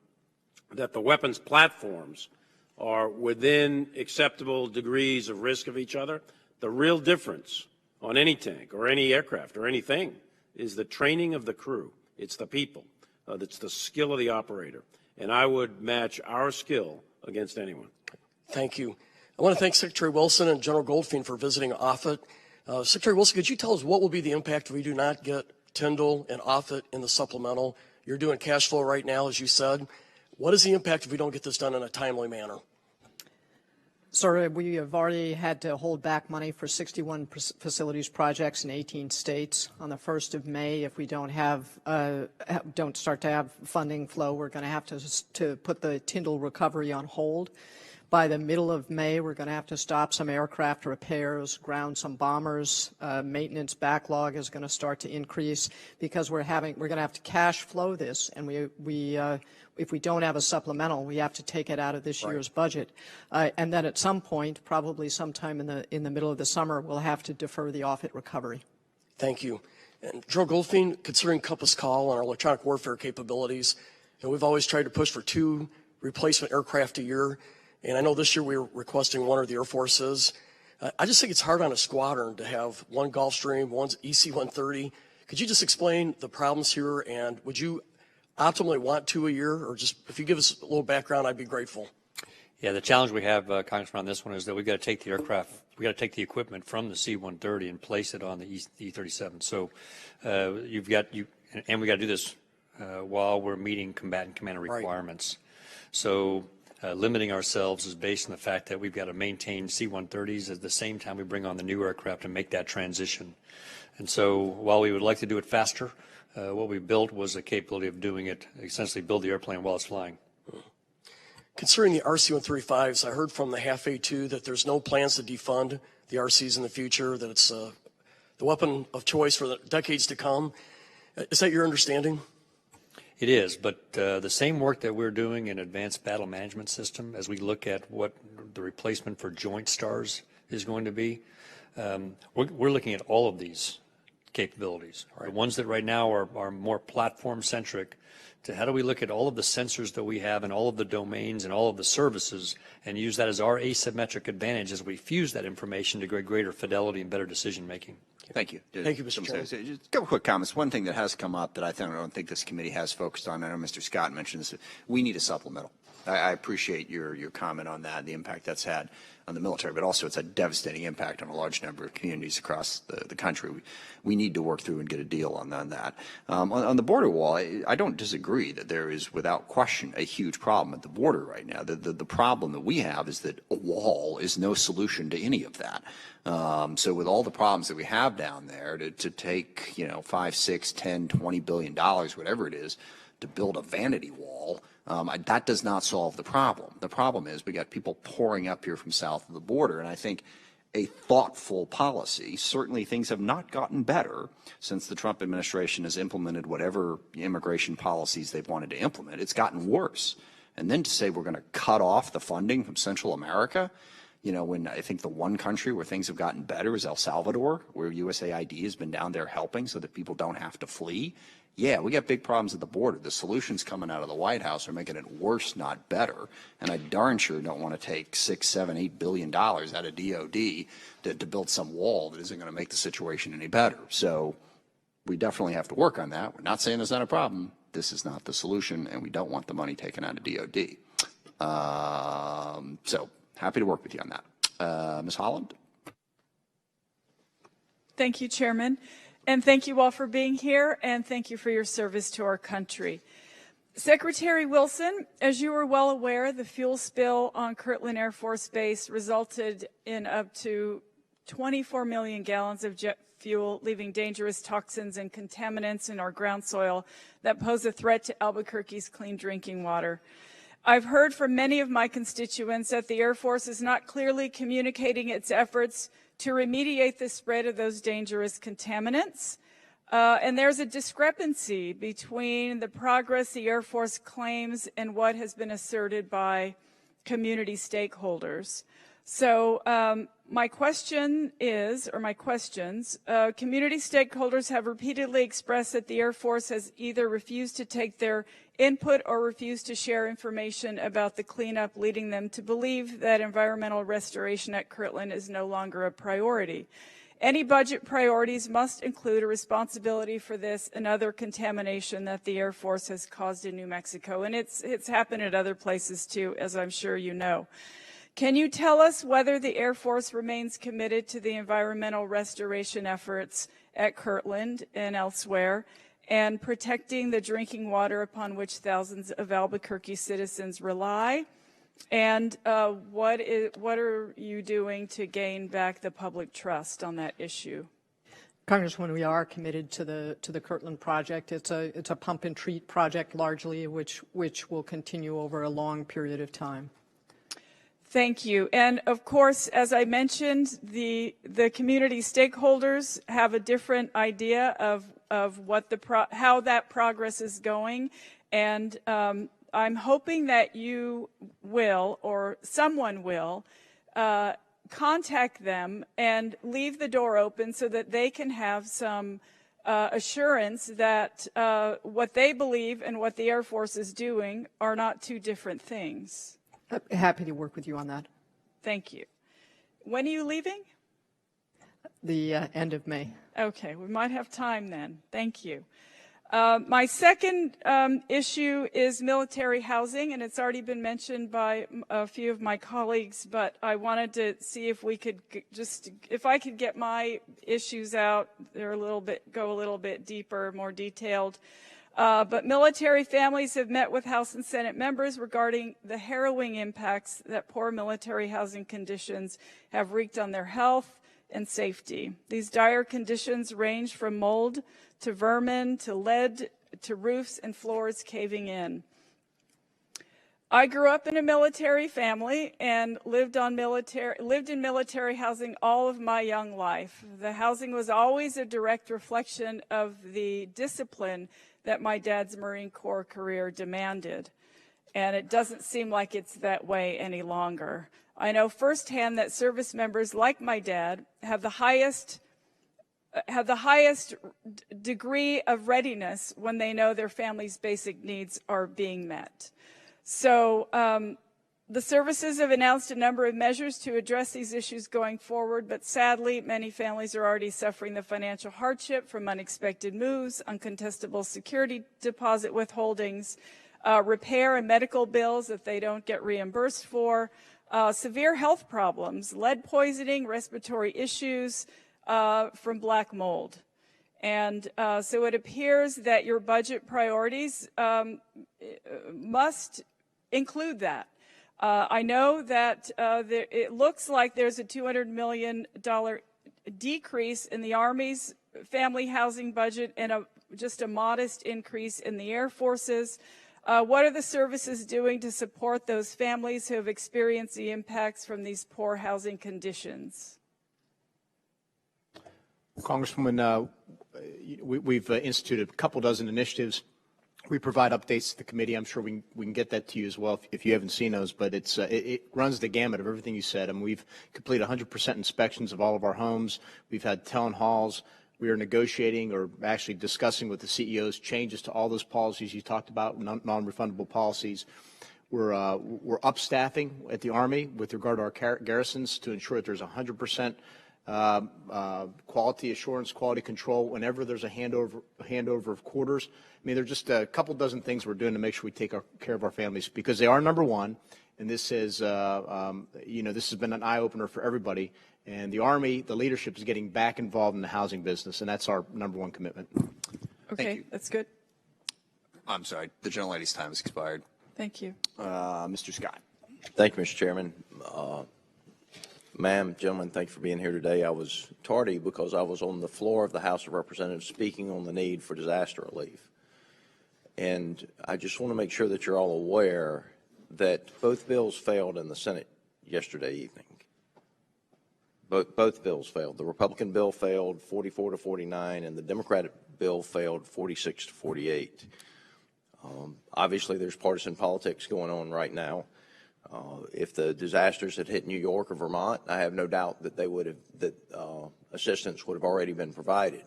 C: that the weapons platforms are within acceptable degrees of risk of each other. The real difference on any tank or any aircraft or anything is the training of the crew. It's the people. It's the skill of the operator. And I would match our skill against anyone.
N: Thank you. I want to thank Secretary Wilson and General Goldfein for visiting Offutt. Secretary Wilson, could you tell us what will be the impact if we do not get Tyndall and Offutt in the supplemental? You're doing cash flow right now, as you said. What is the impact if we don't get this done in a timely manner?
I: Sir, we have already had to hold back money for 61 facilities projects in 18 states. On the 1st of May, if we don't start to have funding flow, we're going to have to put the Tyndall recovery on hold. By the middle of May, we're going to have to stop some aircraft repairs, ground some bombers. Maintenance backlog is going to start to increase because we're going to have to cash flow this, and if we don't have a supplemental, we have to take it out of this year's budget. And then at some point, probably sometime in the middle of the summer, we'll have to defer the Offutt recovery.
N: Thank you. And General Goldfein, considering Compass Call and our electronic warfare capabilities, we've always tried to push for 2 replacement aircraft a year. And I know this year we're requesting 1 of the Air Forces. I just think it's hard on a squadron to have 1 Gulfstream, 1 EC-130. Could you just explain the problems here, and would you optimally want 2 a year, or just if you give us a little background, I'd be grateful.
E: Yeah, the challenge we have, Congressman, on this one is that we've got to take the aircraft, we've got to take the equipment from the C-130 and place it on the E-37. So and we got to do this while we're meeting combatant commander requirements. Right. So limiting ourselves is based on the fact that we've got to maintain C-130s at the same time we bring on the new aircraft and make that transition. And so while we would like to do it faster, what we built was the capability of doing it, essentially build the airplane while it's flying.
N: Concerning the RC-135s, I heard from the Half A2 that there's no plans to defund the RCs in the future, that it's the weapon of choice for the decades to come. Is that your understanding?
E: It is, but the same work that we're doing in advanced battle management system, as we look at what the replacement for Joint Stars is going to be, we're looking at all of these capabilities. Right. The ones that right now are more platform-centric, to how do we look at all of the sensors that we have and all of the domains and all of the services and use that as our asymmetric advantage as we fuse that information to greater fidelity and better decision-making.
F: Thank you.
N: Thank you, Mr. Chairman.
F: Just a couple quick comments. One thing that has come up that I don't think this committee has focused on, I know Mr. Scott mentioned this, we need a supplemental. I appreciate your comment on that, the impact that's had on the military, but also it's a devastating impact on a large number of communities across the country. We need to work through and get a deal on that. On the border wall, I don't disagree that there is, without question, a huge problem at the border right now. The problem that we have is that a wall is no solution to any of that. So with all the problems that we have down there, to take, you know, 5, 6, 10, $20 billion, whatever it is, to build a vanity wall, that does not solve the problem. The problem is we got people pouring up here from south of the border, and I think a thoughtful policy, certainly things have not gotten better since the Trump administration has implemented whatever immigration policies they've wanted to implement. It's gotten worse. And then to say we're going to cut off the funding from Central America, you know, when I think the one country where things have gotten better is El Salvador, where USAID has been down there helping so that people don't have to flee. Yeah, we got big problems at the border. The solutions coming out of the White House are making it worse, not better. And I darn sure don't want to take $6, $7, $8 billion out of DOD to build some wall that isn't going to make the situation any better. So we definitely have to work on that. We're not saying there's not a problem. This is not the solution, and we don't want the money taken out of DOD. So happy to work with you on that. Ms. Holland?
O: Thank you, Chairman. And thank you all for being here, and thank you for your service to our country. Secretary Wilson, as you are well aware, the fuel spill on Kirtland Air Force Base resulted in up to 24 million gallons of jet fuel, leaving dangerous toxins and contaminants in our ground soil that pose a threat to Albuquerque's clean drinking water. I've heard from many of my constituents that the Air Force is not clearly communicating its efforts to remediate the spread of those dangerous contaminants. And there's a discrepancy between the progress the Air Force claims and what has been asserted by community stakeholders. So my question is, or my questions, community stakeholders have repeatedly expressed that the Air Force has either refused to take their input or refused to share information about the cleanup, leading them to believe that environmental restoration at Kirtland is no longer a priority. Any budget priorities must include a responsibility for this and other contamination that the Air Force has caused in New Mexico. And it's happened at other places too, as I'm sure you know. Can you tell us whether the Air Force remains committed to the environmental restoration efforts at Kirtland and elsewhere, and protecting the drinking water upon which thousands of Albuquerque citizens rely? And what are you doing to gain back the public trust on that issue?
I: Congresswoman, we are committed to the Kirtland project. It's a pump and treat project largely, which will continue over a long period of time.
O: Thank you. And of course, as I mentioned, the community stakeholders have a different idea of what how that progress is going. And I'm hoping that you will, or someone will, contact them and leave the door open so that they can have some assurance that what they believe and what the Air Force is doing are not two different things.
I: Happy to work with you on that.
O: Thank you. When are you leaving?
I: The end of May.
O: Okay, we might have time then. Thank you. My second issue is military housing, and it's already been mentioned by a few of my colleagues, but I wanted to see if we could if I could get my issues out, they're go a little bit deeper, more detailed. But military families have met with House and Senate members regarding the harrowing impacts that poor military housing conditions have wreaked on their health and safety. These dire conditions range from mold to vermin to lead to roofs and floors caving in. I grew up in a military family and lived in military housing all of my young life. The housing was always a direct reflection of the discipline that my dad's Marine Corps career demanded. And it doesn't seem like it's that way any longer. I know firsthand that service members like my dad have the highest degree of readiness when they know their family's basic needs are being met. So the services have announced a number of measures to address these issues going forward, but sadly, many families are already suffering the financial hardship from unexpected moves, uncontestable security deposit withholdings, repair and medical bills that they don't get reimbursed for, severe health problems, lead poisoning, respiratory issues from black mold. And so it appears that your budget priorities must include that. I know that it looks like there's a $200 million decrease in the Army's family housing budget and just a modest increase in the Air Force's. What are the services doing to support those families who have experienced the impacts from these poor housing conditions?
A: Congresswoman, we've instituted a couple dozen initiatives. We provide updates to the committee. I'm sure we can get that to you as well if you haven't seen those. But it runs the gamut of everything you said. I mean, we've completed 100% inspections of all of our homes. We've had town halls. We are negotiating or actually discussing with the CEOs changes to all those policies you talked about, non-refundable policies. We're upstaffing at the Army with regard to our garrisons to ensure that there's 100% quality assurance, quality control whenever there's a handover of quarters. I mean, there's just a couple dozen things we're doing to make sure we take care of our families because they are number one. And this is, this has been an eye-opener for everybody. And the Army, the leadership is getting back involved in the housing business, and that's our number one commitment.
O: Okay, that's good.
F: I'm sorry, the gentlelady's time has expired.
O: Thank you.
F: Mr. Scott.
P: Thank you, Mr. Chairman. Ma'am, gentlemen, thank you for being here today. I was tardy because I was on the floor of the House of Representatives speaking on the need for disaster relief. And I just want to make sure that you're all aware that both bills failed in the Senate yesterday evening. Both bills failed. The Republican bill failed 44 to 49, and the Democratic bill failed 46 to 48. Obviously, there's partisan politics going on right now. If the disasters had hit New York or Vermont, I have no doubt that assistance would have already been provided.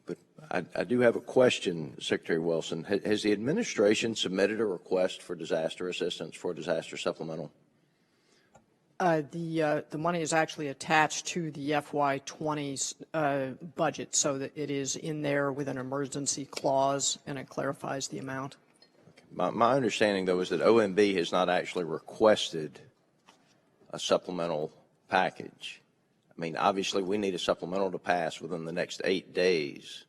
P: But I do have a question, Secretary Wilson. Has the administration submitted a request for disaster assistance for a disaster supplemental?
I: The money is actually attached to the FY20's budget, so that it is in there with an emergency clause, and it clarifies the amount.
P: My understanding, though, is that OMB has not actually requested a supplemental package. I mean, obviously, we need a supplemental to pass within the next 8 days.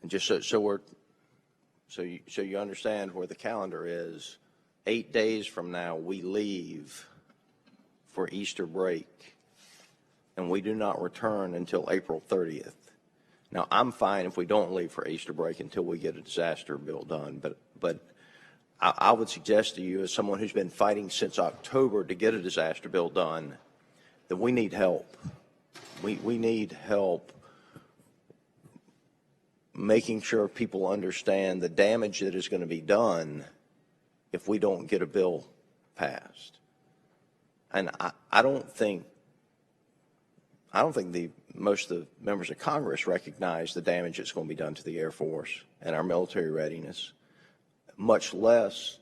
P: And just so you understand where the calendar is, 8 days from now, we leave for Easter break, and we do not return until April 30th. Now, I'm fine if we don't leave for Easter break until we get a disaster bill done, but I would suggest to you, as someone who's been fighting since October to get a disaster bill done, that we need help. We need help making sure people understand the damage that is going to be done if we don't get a bill passed. And I don't think most of the members of Congress recognize the damage that's going to be done to the Air Force and our military readiness, much less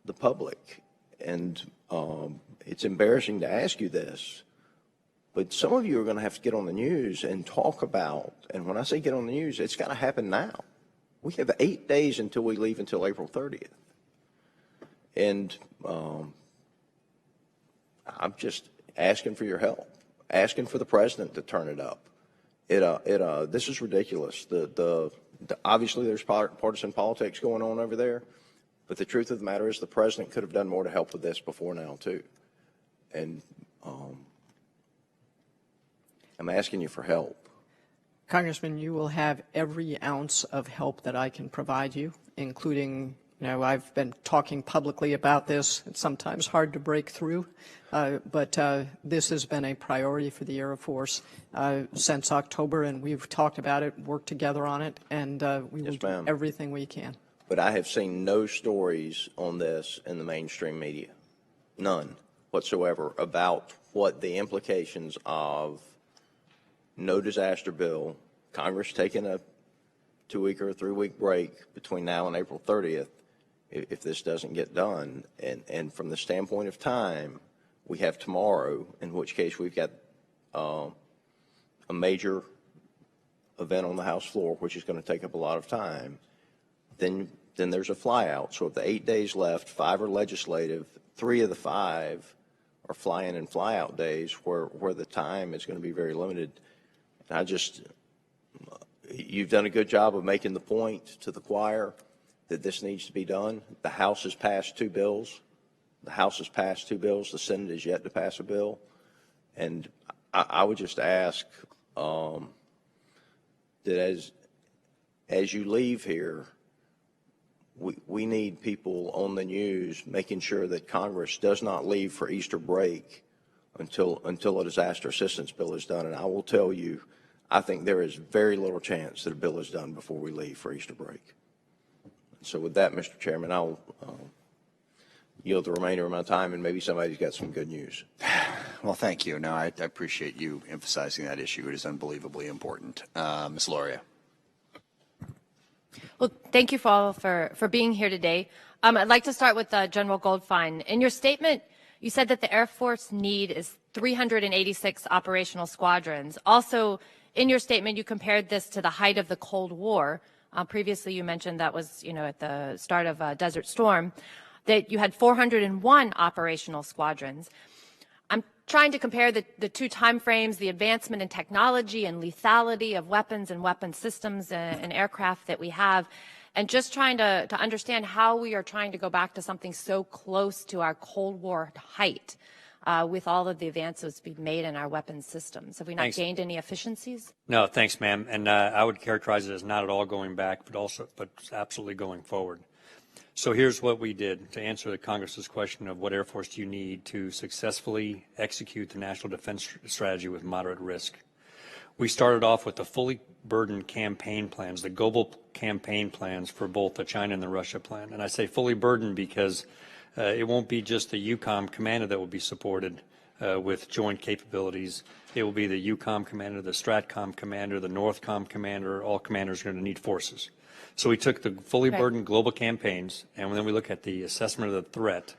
P: the public. And it's embarrassing to ask you this, but some of you are going to have to get on the news and talk about, and when I say get on the news, it's got to happen now. We have 8 days until we leave until April 30th. And I'm just asking for your help, asking for the president to turn it up. This is ridiculous. Obviously, there's partisan politics going on over there, but the truth of the matter is the president could have done more to help with this before now, too. And I'm asking you for help.
I: Congressman, you will have every ounce of help that I can provide you, including, I've been talking publicly about this. It's sometimes hard to break through, but this has been a priority for the Air Force since October, and we've talked about it, worked together on it, and we will do everything we can.
P: But I have seen no stories on this in the mainstream media, none whatsoever, about what the implications of no disaster bill, Congress taking a 2-week or a 3-week break between now and April 30th, if this doesn't get done. And from the standpoint of time, we have tomorrow, in which case we've got a major event on the House floor, which is going to take up a lot of time. then there's a flyout. So of the 8 days left, 5 are legislative, 3 of the 5 are fly-in and fly-out days where the time is going to be very limited. And you've done a good job of making the point to the choir that this needs to be done. The House has passed 2 bills. The Senate is yet to pass a bill. And I would just ask that as you leave here, we need people on the news making sure that Congress does not leave for Easter break until a disaster assistance bill is done. And I will tell you, I think there is very little chance that a bill is done before we leave for Easter break. So with that, Mr. Chairman, I'll yield the remainder of my time, and maybe somebody's got some good news.
F: Well, thank you. No, I appreciate you emphasizing that issue. It is unbelievably important. Ms. Lauria.
Q: Well, thank you all for being here today. I'd like to start with General Goldfein. In your statement, you said that the Air Force need is 386 operational squadrons. Also, in your statement, you compared this to the height of the Cold War. Previously, you mentioned that was, at the start of Desert Storm, that you had 401 operational squadrons. I'm trying to compare the two time frames, the advancement in technology and lethality of weapons and weapon systems and aircraft that we have, and just trying to understand how we are trying to go back to something so close to our Cold War height with all of the advances being made in our weapons systems. Have we not gained any efficiencies?
E: No, thanks, ma'am. And I would characterize it as not at all going back, but absolutely going forward. So here's what we did to answer the Congress's question of what Air Force do you need to successfully execute the National Defense Strategy with moderate risk. We started off with the fully burdened campaign plans, the global campaign plans for both the China and the Russia plan. And I say fully burdened because it won't be just the EUCOM commander that will be supported with joint capabilities. It will be the EUCOM commander, the STRATCOM commander, the NORTHCOM commander. All commanders are going to need forces. So we took the fully burdened global campaigns, and then we look at the assessment of the threat,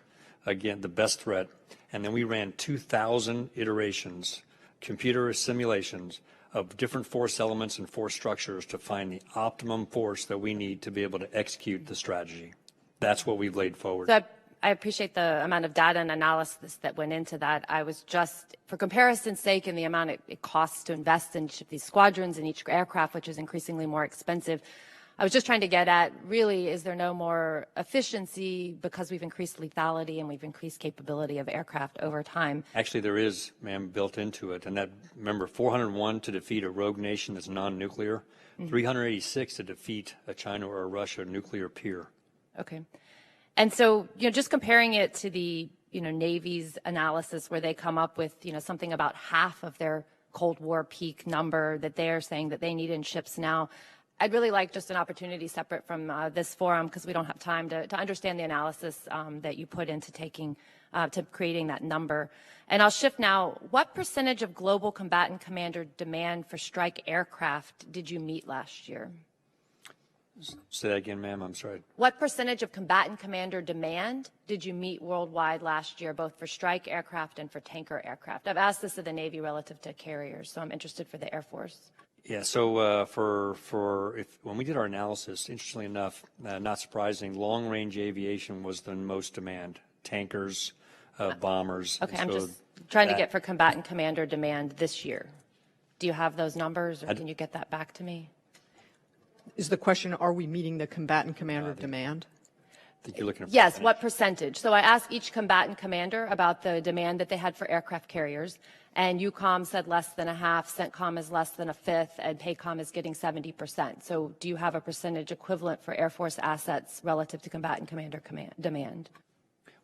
E: again, the best threat, and then we ran 2,000 iterations, computer simulations of different force elements and force structures to find the optimum force that we need to be able to execute the strategy. That's what we've laid forward.
Q: So I appreciate the amount of data and analysis that went into that. I was just, for comparison's sake and the amount it costs to invest in each of these squadrons and each aircraft, which is increasingly more expensive, I was just trying to get at, really, is there no more efficiency because we've increased lethality and we've increased capability of aircraft over time?
E: Actually, there is, ma'am, built into it. And that, remember, 401 to defeat a rogue nation that's non-nuclear, 386 to defeat a China or a Russia nuclear peer.
Q: Okay. And so, just comparing it to the, Navy's analysis where they come up with, something about half of their Cold War peak number that they're saying that they need in ships now. I'd really like just an opportunity separate from this forum, because we don't have time to understand the analysis that you put into to creating that number. And I'll shift now. What percentage of global combatant commander demand for strike aircraft did you meet last year?
E: Say that again, ma'am. I'm sorry.
Q: What percentage of combatant commander demand did you meet worldwide last year, both for strike aircraft and for tanker aircraft? I've asked this of the Navy relative to carriers, so I'm interested for the Air Force.
E: Yeah, so when we did our analysis, interestingly enough, not surprising, long-range aviation was the most demand. Tankers, bombers.
Q: Okay, I'm just trying to get for combatant commander demand this year. Do you have those numbers, or can you get that back to me?
I: Is the question, are we meeting the combatant commander demand?
E: I think you're looking at
Q: yes, what percentage? So I asked each combatant commander about the demand that they had for aircraft carriers, and EUCOM said less than a half, CENTCOM is less than a fifth, and PACOM is getting 70%. So do you have a percentage equivalent for Air Force assets relative to combatant commander demand?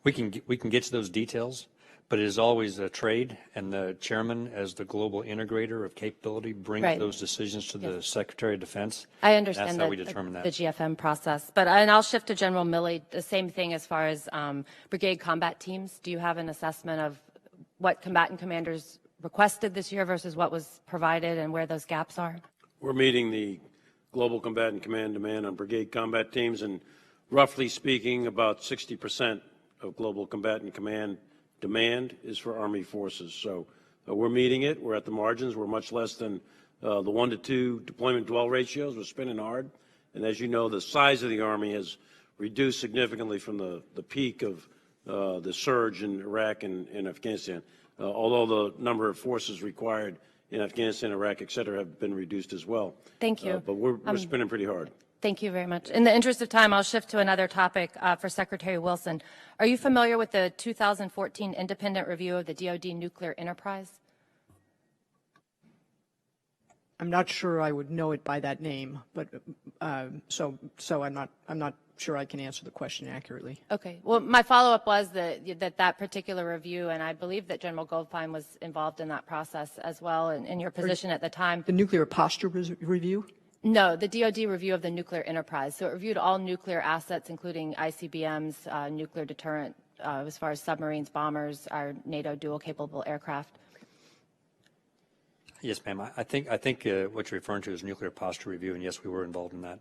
E: We can get to those details, but it is always a trade, and the chairman, as the global integrator of capability, brings those decisions to the Secretary of Defense.
Q: I understand
E: that's how we determine that.
Q: The GFM process. And I'll shift to General Milley. The same thing as far as brigade combat teams. Do you have an assessment of what combatant commanders requested this year versus what was provided and where those gaps are?
C: We're meeting the global combatant command demand on brigade combat teams, and roughly speaking, about 60% of global combatant command demand is for Army forces. So we're meeting it. We're at the margins. We're much less than the 1 to 2 deployment dwell ratios. We're spinning hard. And as you know, the size of the Army has reduced significantly from the peak of the surge in Iraq and Afghanistan, although the number of forces required in Afghanistan, Iraq, et cetera, have been reduced as well.
Q: Thank you.
C: But we're spinning pretty hard.
Q: Thank you very much. In the interest of time, I'll shift to another topic for Secretary Wilson. Are you familiar with the 2014 independent review of the DoD nuclear enterprise?
I: I'm not sure I would know it by that name, but so I'm not sure I can answer the question accurately.
Q: Okay. Well, my follow-up was that particular review, and I believe that General Goldfein was involved in that process as well, in your position at the time.
I: The nuclear posture review?
Q: No, the DoD review of the nuclear enterprise. So it reviewed all nuclear assets, including ICBMs, nuclear deterrent, as far as submarines, bombers, our NATO dual-capable aircraft.
E: Yes, ma'am. I think what you're referring to is nuclear posture review, and yes, we were involved in that.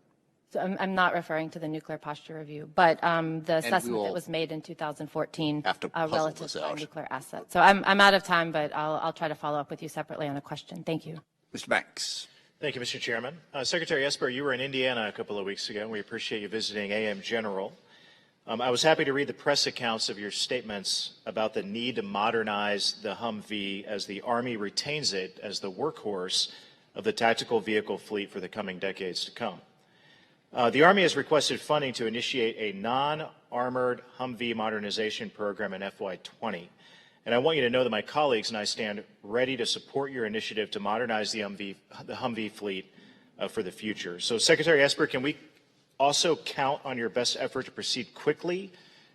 Q: So I'm not referring to the nuclear posture review, but the assessment that was made in 2014 relative to our nuclear assets. So I'm out of time, but I'll try to follow up with you separately on a question. Thank you.
F: Mr. Banks.
R: Thank you, Mr. Chairman. Secretary Esper, you were in Indiana a couple of weeks ago, and we appreciate you visiting AM General. I was happy to read the press accounts of your statements about the need to modernize the Humvee as the Army retains it as the workhorse of the tactical vehicle fleet for the coming decades to come. The Army has requested funding to initiate a non-armored Humvee modernization program in FY20. And I want you to know that my colleagues and I stand ready to support your initiative to modernize the Humvee fleet for the future. So, Secretary Esper, can we also count on your best effort to proceed quickly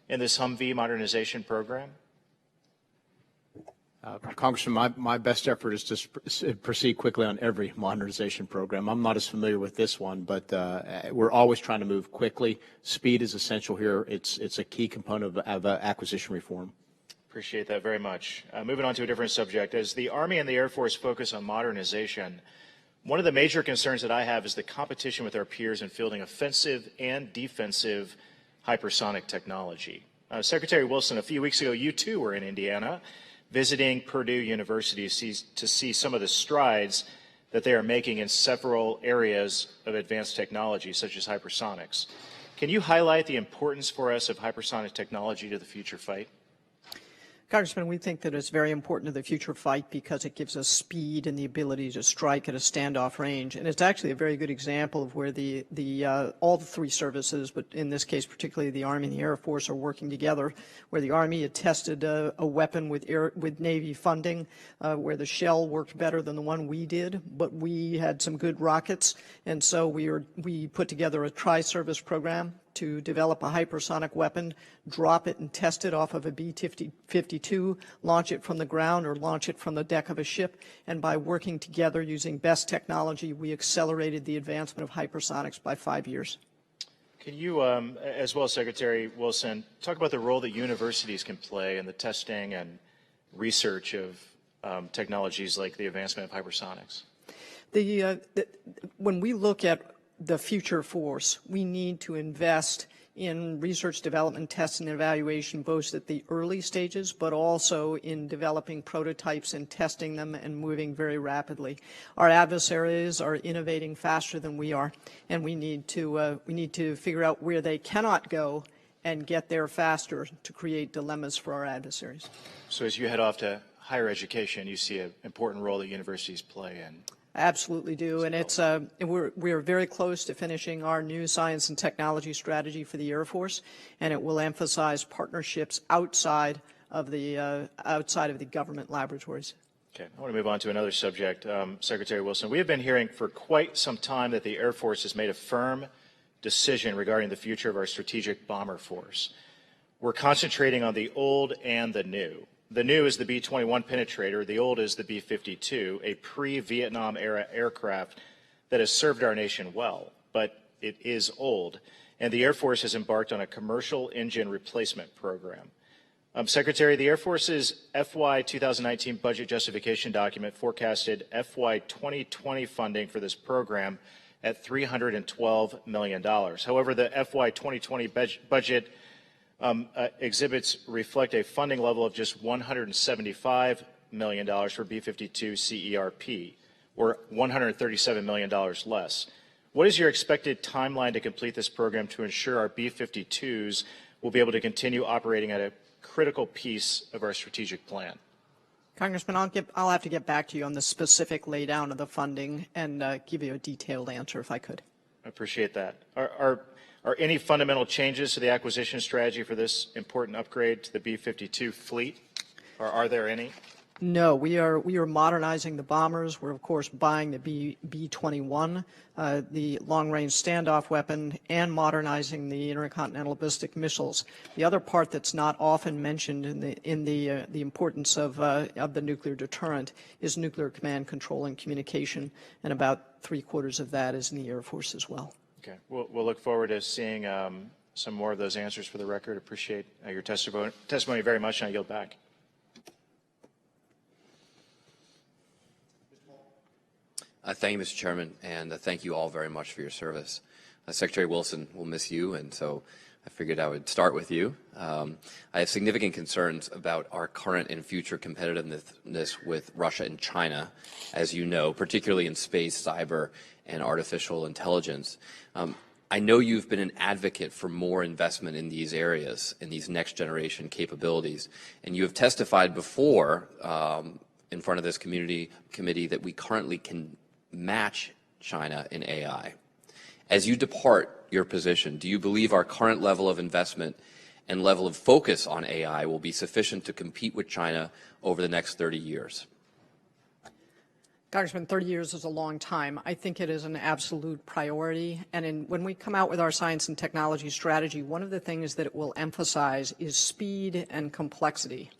R: in this Humvee modernization program?
A: Congressman, my best effort is to proceed quickly on every modernization program. I'm not as familiar with this one, but we're always trying to move quickly. Speed is essential here. It's a key component of acquisition reform.
R: Appreciate that very much. Moving on to a different subject. As the Army and the Air Force focus on modernization, one of the major concerns that I have is the competition with our peers in fielding offensive and defensive hypersonic technology. Secretary Wilson, a few weeks ago, you too were in Indiana visiting Purdue University to see some of the strides that they are making in several areas of advanced technology, such as hypersonics. Can you highlight the importance for us of hypersonic technology to the future fight?
I: Congressman, we think that it's very important to the future fight because it gives us speed and the ability to strike at a standoff range. And it's actually a very good example of where all the three services, but in this case particularly the Army and the Air Force, are working together, where the Army had tested a weapon with Navy funding, where the shell worked better than the one we did, but we had some good rockets. And so we put together a tri-service program to develop a hypersonic weapon, drop it and test it off of a B-52, launch it from the ground or launch it from the deck of a ship. And by working together using best technology, we accelerated the advancement of hypersonics by 5 years.
R: Can you, as well as Secretary Wilson, talk about the role that universities can play in the testing and research of technologies like the advancement of hypersonics?
I: When we look at the future force, we need to invest in research, development, testing, and evaluation, both at the early stages, but also in developing prototypes and testing them and moving very rapidly. Our adversaries are innovating faster than we are, and we need to figure out where they cannot go and get there faster to create dilemmas for our adversaries.
R: So as you head off to higher education, you see an important role that universities play in.
I: Absolutely do, and it's we're very close to finishing our new science and technology strategy for the Air Force, and it will emphasize partnerships outside of the government laboratories.
R: Okay, I want to move on to another subject, Secretary Wilson. We have been hearing for quite some time that the Air Force has made a firm decision regarding the future of our strategic bomber force. We're concentrating on the old and the new. The new is the B-21 penetrator. The old is the B-52, a pre-Vietnam era aircraft that has served our nation well, but it is old, and the Air Force has embarked on a commercial engine replacement program. Secretary, the Air Force's FY 2019 budget justification document forecasted FY 2020 funding for this program at $312 million. However, the FY 2020 budget exhibits reflect a funding level of just $175 million for B-52 CERP, or $137 million less. what is your expected timeline to complete this program to ensure our B-52s will be able to continue operating at a critical piece of our strategic plan?
I: Congressman, I'll have to get back to you on the specific laydown of the funding and give you a detailed answer if I could.
R: I appreciate that. Are any fundamental changes to the acquisition strategy for this important upgrade to the B-52 fleet, or are there any?
I: No, we are modernizing the bombers. We're of course buying the B-21, the long-range standoff weapon, and modernizing the intercontinental ballistic missiles. The other part that's not often mentioned in the importance of the nuclear deterrent is nuclear command, control, and communication, and about 3/4 of that is in the Air Force as well.
R: Okay, we'll look forward to seeing some more of those answers for the record. Appreciate your testimony very much, and I yield back.
S: Thank you, Mr. Chairman, and thank you all very much for your service. Secretary Wilson will miss you, and so I figured I would start with you. I have significant concerns about our current and future competitiveness with Russia and China, as you know, particularly in space, cyber, and artificial intelligence. I know you've been an advocate for more investment in these areas, in these next-generation capabilities, and you have testified before in front of this committee that we currently can match China in AI. As you depart your position, do you believe our current level of investment and level of focus on AI will be sufficient to compete with China over the next 30 years?
I: Congressman, 30 years is a long time. I think it is an absolute priority. And when we come out with our science and technology strategy, one of the things that it will emphasize is speed and complexity,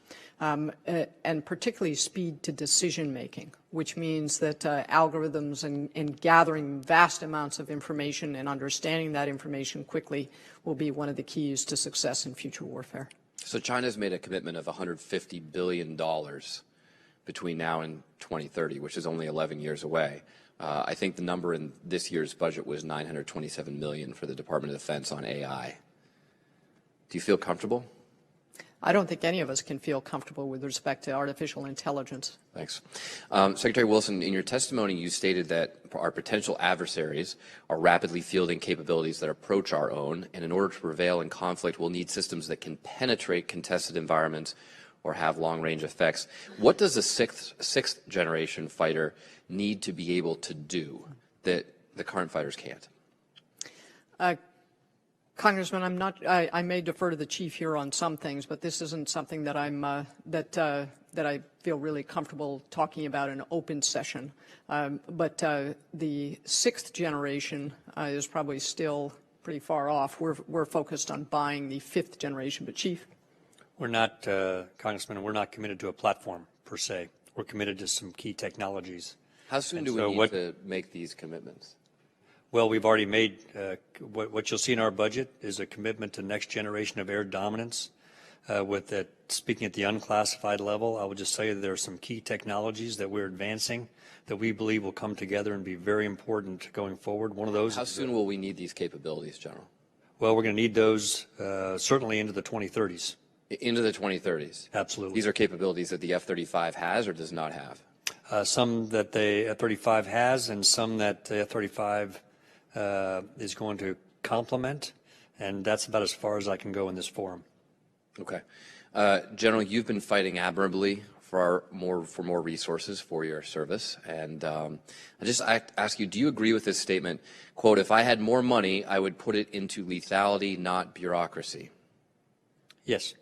I: and particularly speed to decision making, which means that algorithms and gathering vast amounts of information and understanding that information quickly will be one of the keys to success in future warfare.
S: So China's made a commitment of $150 billion between now and 2030, which is only 11 years away. I think the number in this year's budget was $927 million for the Department of Defense on AI. Do you feel comfortable?
I: I don't think any of us can feel comfortable with respect to artificial intelligence.
S: Thanks. Secretary Wilson, in your testimony, you stated that our potential adversaries are rapidly fielding capabilities that approach our own, and in order to prevail in conflict, we'll need systems that can penetrate contested environments or have long-range effects. What does a sixth generation fighter need to be able to do that the current fighters can't?
I: Congressman, I may defer to the chief here on some things, but this isn't something that that I feel really comfortable talking about in an open session. But the sixth generation is probably still pretty far off. We're focused on buying the fifth generation. But Chief?
E: We're not, Congressman, we're not committed to a platform per se. We're committed to some key technologies.
S: How soon do we need to make these commitments?
E: Well, we've already made, what you'll see in our budget is a commitment to next generation of air dominance. With that, speaking at the unclassified level, I will just tell you that there are some key technologies that we're advancing that we believe will come together and be very important going forward. One of those
S: How soon will we need these capabilities, General?
E: Well, we're going to need those certainly into the 2030s.
S: Into the 2030s?
E: Absolutely.
S: These are capabilities that the F-35 has or does not have?
E: Some that the F-35 has and some that the F-35 is going to complement, and that's about as far as I can go in this forum.
S: Okay. General, you've been fighting admirably for more resources for your service, and I just ask you, do you agree with this statement, quote, if I had more money, I would put it into lethality, not bureaucracy?
E: Yes.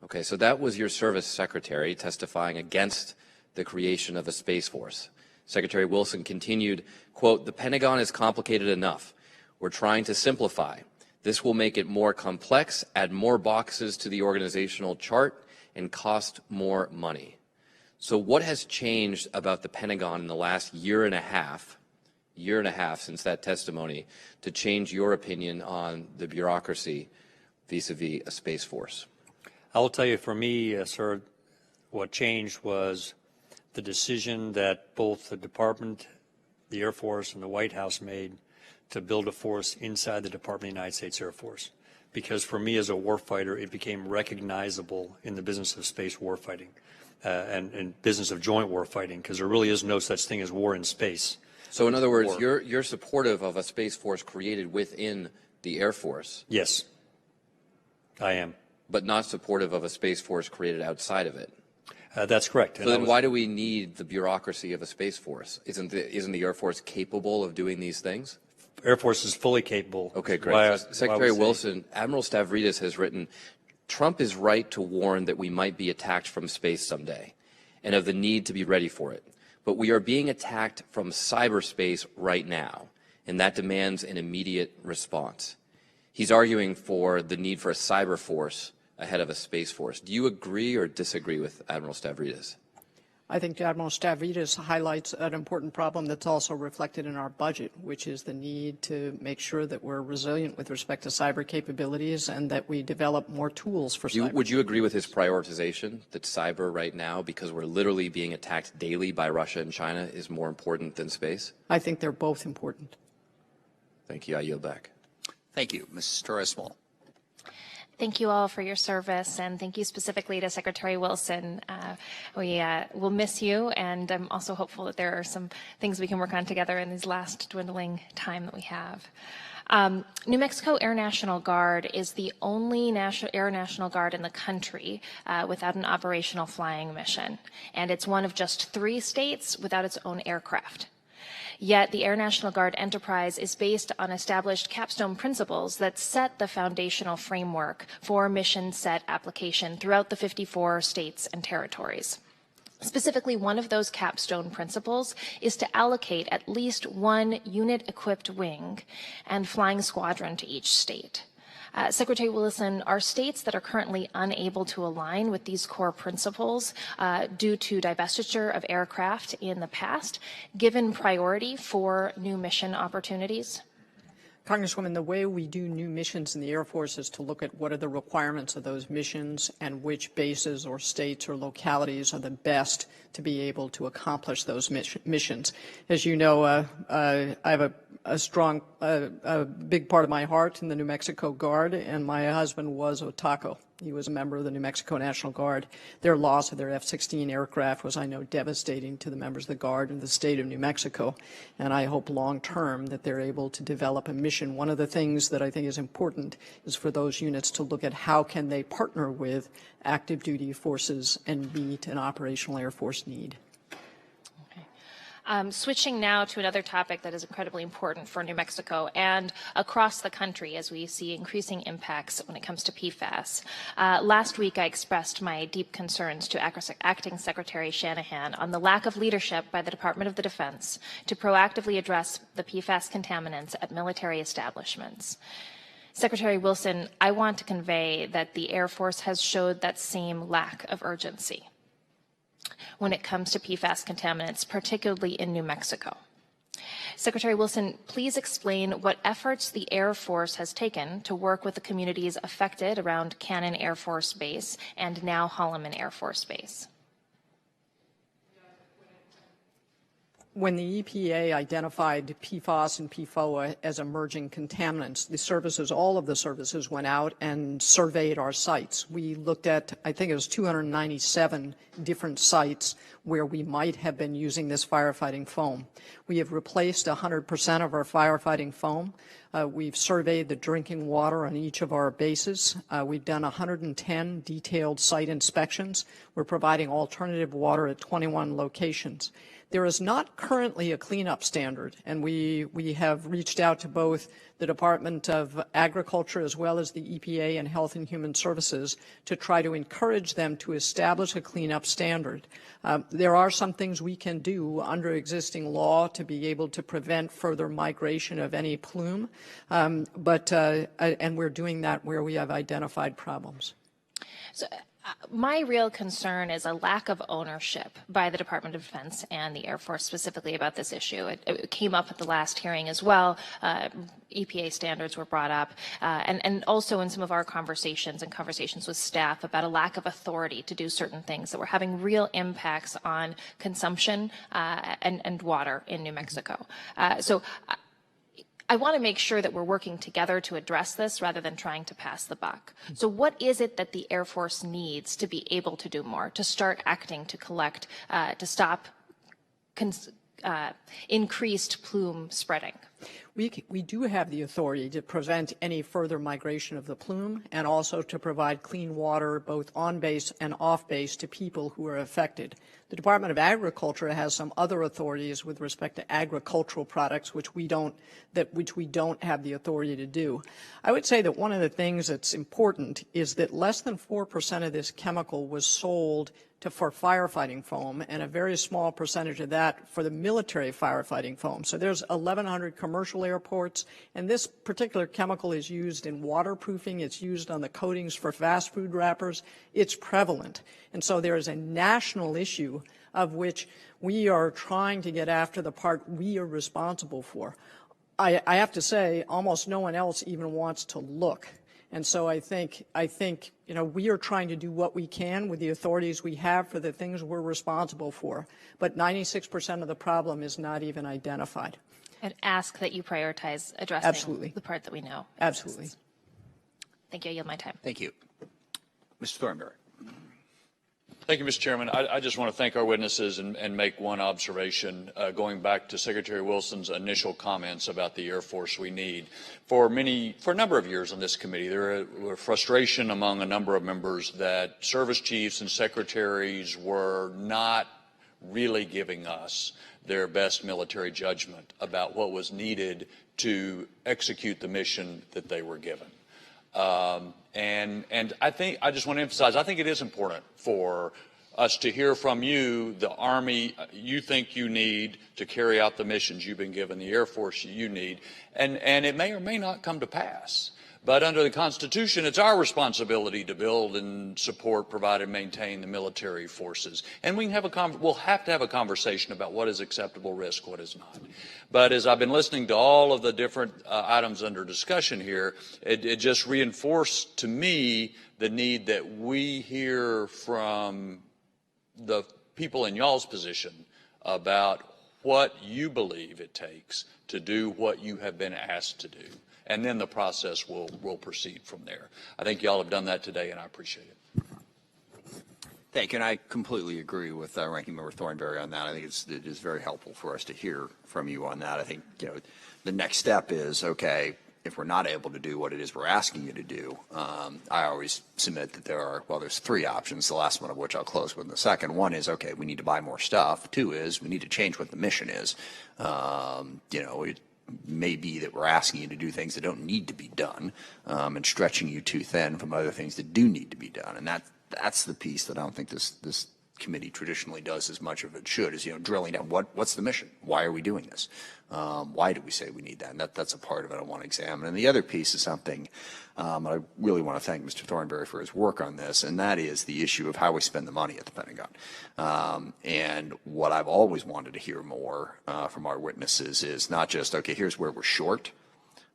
S: Okay, so that was your service secretary testifying against the creation of a Space Force. Secretary Wilson continued, quote, the Pentagon is complicated enough. We're trying to simplify. This will make it more complex, add more boxes to the organizational chart, and cost more money. So what has changed about the Pentagon in the last year and a half since that testimony to change your opinion on the bureaucracy vis-a-vis a Space Force?
E: I will tell you, for me, sir, what changed was the decision that both the Department, the Air Force, and the White House made to build a force inside the Department of the United States Air Force. Because for me as a warfighter, it became recognizable in the business of space warfighting and business of joint warfighting, because there really is no such thing as war in space.
S: So in other words, you're supportive of a Space Force created within the Air Force?
E: Yes, I am.
S: But not supportive of a Space Force created outside of it?
E: That's correct.
S: So then why do we need the bureaucracy of a Space Force? Isn't the Air Force capable of doing these things?
E: Air Force is fully capable.
S: Okay, great. Secretary Wilson, Admiral Stavridis has written, Trump is right to warn that we might be attacked from space someday and of the need to be ready for it. But we are being attacked from cyberspace right now, and that demands an immediate response. He's arguing for the need for a cyber force ahead of a space force. Do you agree or disagree with Admiral Stavridis?
I: I think Admiral Stavridis highlights an important problem that's also reflected in our budget, which is the need to make sure that we're resilient with respect to cyber capabilities and that we develop more tools for cyber.
S: Would you agree with his prioritization that cyber right now, because we're literally being attacked daily by Russia and China, is more important than space?
I: I think they're both important.
S: Thank you. I yield back.
F: Thank you. Ms. Torres-Small.
T: Thank you all for your service, and thank you specifically to Secretary Wilson. We will miss you, and I'm also hopeful that there are some things we can work on together in this last dwindling time that we have. New Mexico Air National Guard is the only Air National Guard in the country without an operational flying mission, and it's one of just 3 states without its own aircraft. Yet the Air National Guard enterprise is based on established capstone principles that set the foundational framework for mission set application throughout the 54 states and territories. Specifically, one of those capstone principles is to allocate at least 1 unit-equipped wing and flying squadron to each state. Secretary Wilson, are states that are currently unable to align with these core principles due to divestiture of aircraft in the past, given priority for new mission opportunities?
I: Congresswoman, the way we do new missions in the Air Force is to look at what are the requirements of those missions and which bases or states or localities are the best to be able to accomplish those missions. As you know, I have a strong, big part of my heart in the New Mexico Guard, and my husband was Otaco. He was a member of the New Mexico National Guard. Their loss of their F-16 aircraft was, I know, devastating to the members of the Guard and the state of New Mexico. And I hope long-term that they're able to develop a mission. One of the things that I think is important is for those units to look at how can they partner with active duty forces and meet an operational Air Force need.
T: Switching now to another topic that is incredibly important for New Mexico and across the country as we see increasing impacts when it comes to PFAS. Last week, I expressed my deep concerns to Acting Secretary Shanahan on the lack of leadership by the Department of the Defense to proactively address the PFAS contaminants at military establishments. Secretary Wilson, I want to convey that the Air Force has showed that same lack of urgency when it comes to PFAS contaminants, particularly in New Mexico. Secretary Wilson, please explain what efforts the Air Force has taken to work with the communities affected around Cannon Air Force Base and now Holloman Air Force Base.
I: When the EPA identified PFAS and PFOA as emerging contaminants, the services, all of the services, went out and surveyed our sites. We looked at, I think it was 297 different sites where we might have been using this firefighting foam. We have replaced 100% of our firefighting foam. We've surveyed the drinking water on each of our bases. We've done 110 detailed site inspections. We're providing alternative water at 21 locations. There is not currently a cleanup standard, and we have reached out to both the Department of Agriculture as well as the EPA and Health and Human Services to try to encourage them to establish a cleanup standard. There are some things we can do under existing law to be able to prevent further migration of any plume, and we're doing that where we have identified problems.
T: So, my real concern is a lack of ownership by the Department of Defense and the Air Force specifically about this issue. It came up at the last hearing as well. EPA standards were brought up, and also in some of our conversations and conversations with staff about a lack of authority to do certain things that were having real impacts on consumption and water in New Mexico. So I want to make sure that we're working together to address this rather than trying to pass the buck. So what is it that the Air Force needs to be able to do more, to start acting, to collect, to stop increased plume spreading?
I: We do have the authority to prevent any further migration of the plume and also to provide clean water both on base and off base to people who are affected. The Department of Agriculture has some other authorities with respect to agricultural products which we don't have the authority to do. I would say that one of the things that's important is that less than 4% of this chemical was sold for firefighting foam, and a very small percentage of that for the military firefighting foam. So there's 1,100 commercial airports, and this particular chemical is used in waterproofing. It's used on the coatings for fast food wrappers. It's prevalent. And so there is a national issue of which we are trying to get after the part we are responsible for. I have to say, almost no one else even wants to look. And so I think, we are trying to do what we can with the authorities we have for the things we're responsible for. But 96% of the problem is not even identified.
T: I'd ask that you prioritize addressing
I: Absolutely.
T: the part that we know.
I: Absolutely.
T: Exists. Thank you. I yield my time.
F: Thank you. Mr. Thornberry.
U: Thank you, Mr. Chairman. I just want to thank our witnesses and make one observation, going back to Secretary Wilson's initial comments about the Air Force we need. For a number of years on this committee, there were frustration among a number of members that service chiefs and secretaries were not really giving us their best military judgment about what was needed to execute the mission that they were given. And I just want to emphasize, I think it is important for us to hear from you, the Army, you think you need to carry out the missions you've been given, the Air Force you need, and it may or may not come to pass. But under the Constitution, it's our responsibility to build and support, provide, and maintain the military forces. And we'll have to have a conversation about what is acceptable risk, what is not. But as I've been listening to all of the different items under discussion here, it just reinforced to me the need that we hear from the people in y'all's position about what you believe it takes to do what you have been asked to do. And then the process will proceed from there. I think y'all have done that today, and I appreciate it.
F: Thank you, and I completely agree with Ranking Member Thornberry on that. I think it is very helpful for us to hear from you on that. I think the next step is, okay, if we're not able to do what it is we're asking you to do, I always submit that there's three options, the last one of which I'll close with in a second. One is, okay, we need to buy more stuff. Two is, we need to change what the mission is. It may be that we're asking you to do things that don't need to be done, and stretching you too thin from other things that do need to be done. And that's the piece that I don't think this committee traditionally does as much of it should, is drilling down what's the mission, why are we doing this, why do we say we need that, and that's a part of it I want to examine. And the other piece is something I really want to thank Mr. Thornberry for his work on this, and that is the issue of how we spend the money at the Pentagon. And what I've always wanted to hear more from our witnesses is not just, okay, here's where we're short,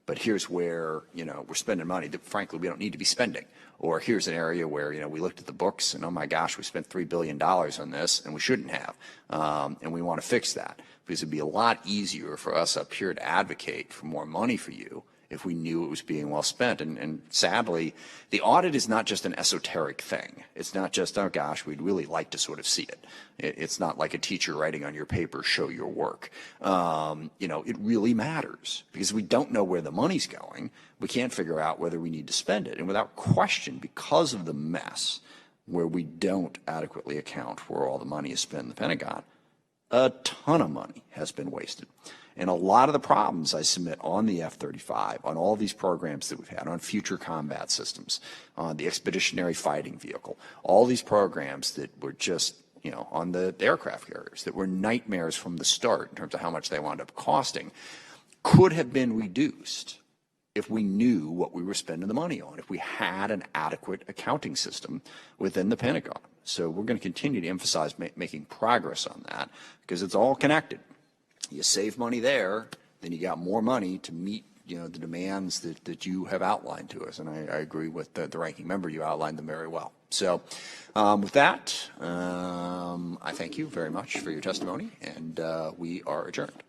F: but here's where, we're spending money that, frankly, we don't need to be spending. Or here's an area where, we looked at the books and, oh, my gosh, we spent $3 billion on this, and we shouldn't have. And we want to fix that. Because it would be a lot easier for us up here to advocate for more money for you if we knew it was being well spent. And sadly, the audit is not just an esoteric thing. It's not just, oh, gosh, we'd really like to sort of see it. It's not like a teacher writing on your paper, show your work. It really matters because we don't know where the money's going. We can't figure out whether we need to spend it. And without question, because of the mess where we don't adequately account for where all the money is spent in the Pentagon, a ton of money has been wasted. And a lot of the problems I submit on the F-35, on all these programs that we've had, on future combat systems, on the expeditionary fighting vehicle, all these programs that were just, on the aircraft carriers, that were nightmares from the start in terms of how much they wound up costing, could have been reduced if we knew what we were spending the money on, if we had an adequate accounting system within the Pentagon. So we're going to continue to emphasize making progress on that because it's all connected. You save money there, then you got more money to meet the demands that you have outlined to us. And I agree with the ranking member. You outlined them very well. So with that, I thank you very much for your testimony, and we are adjourned.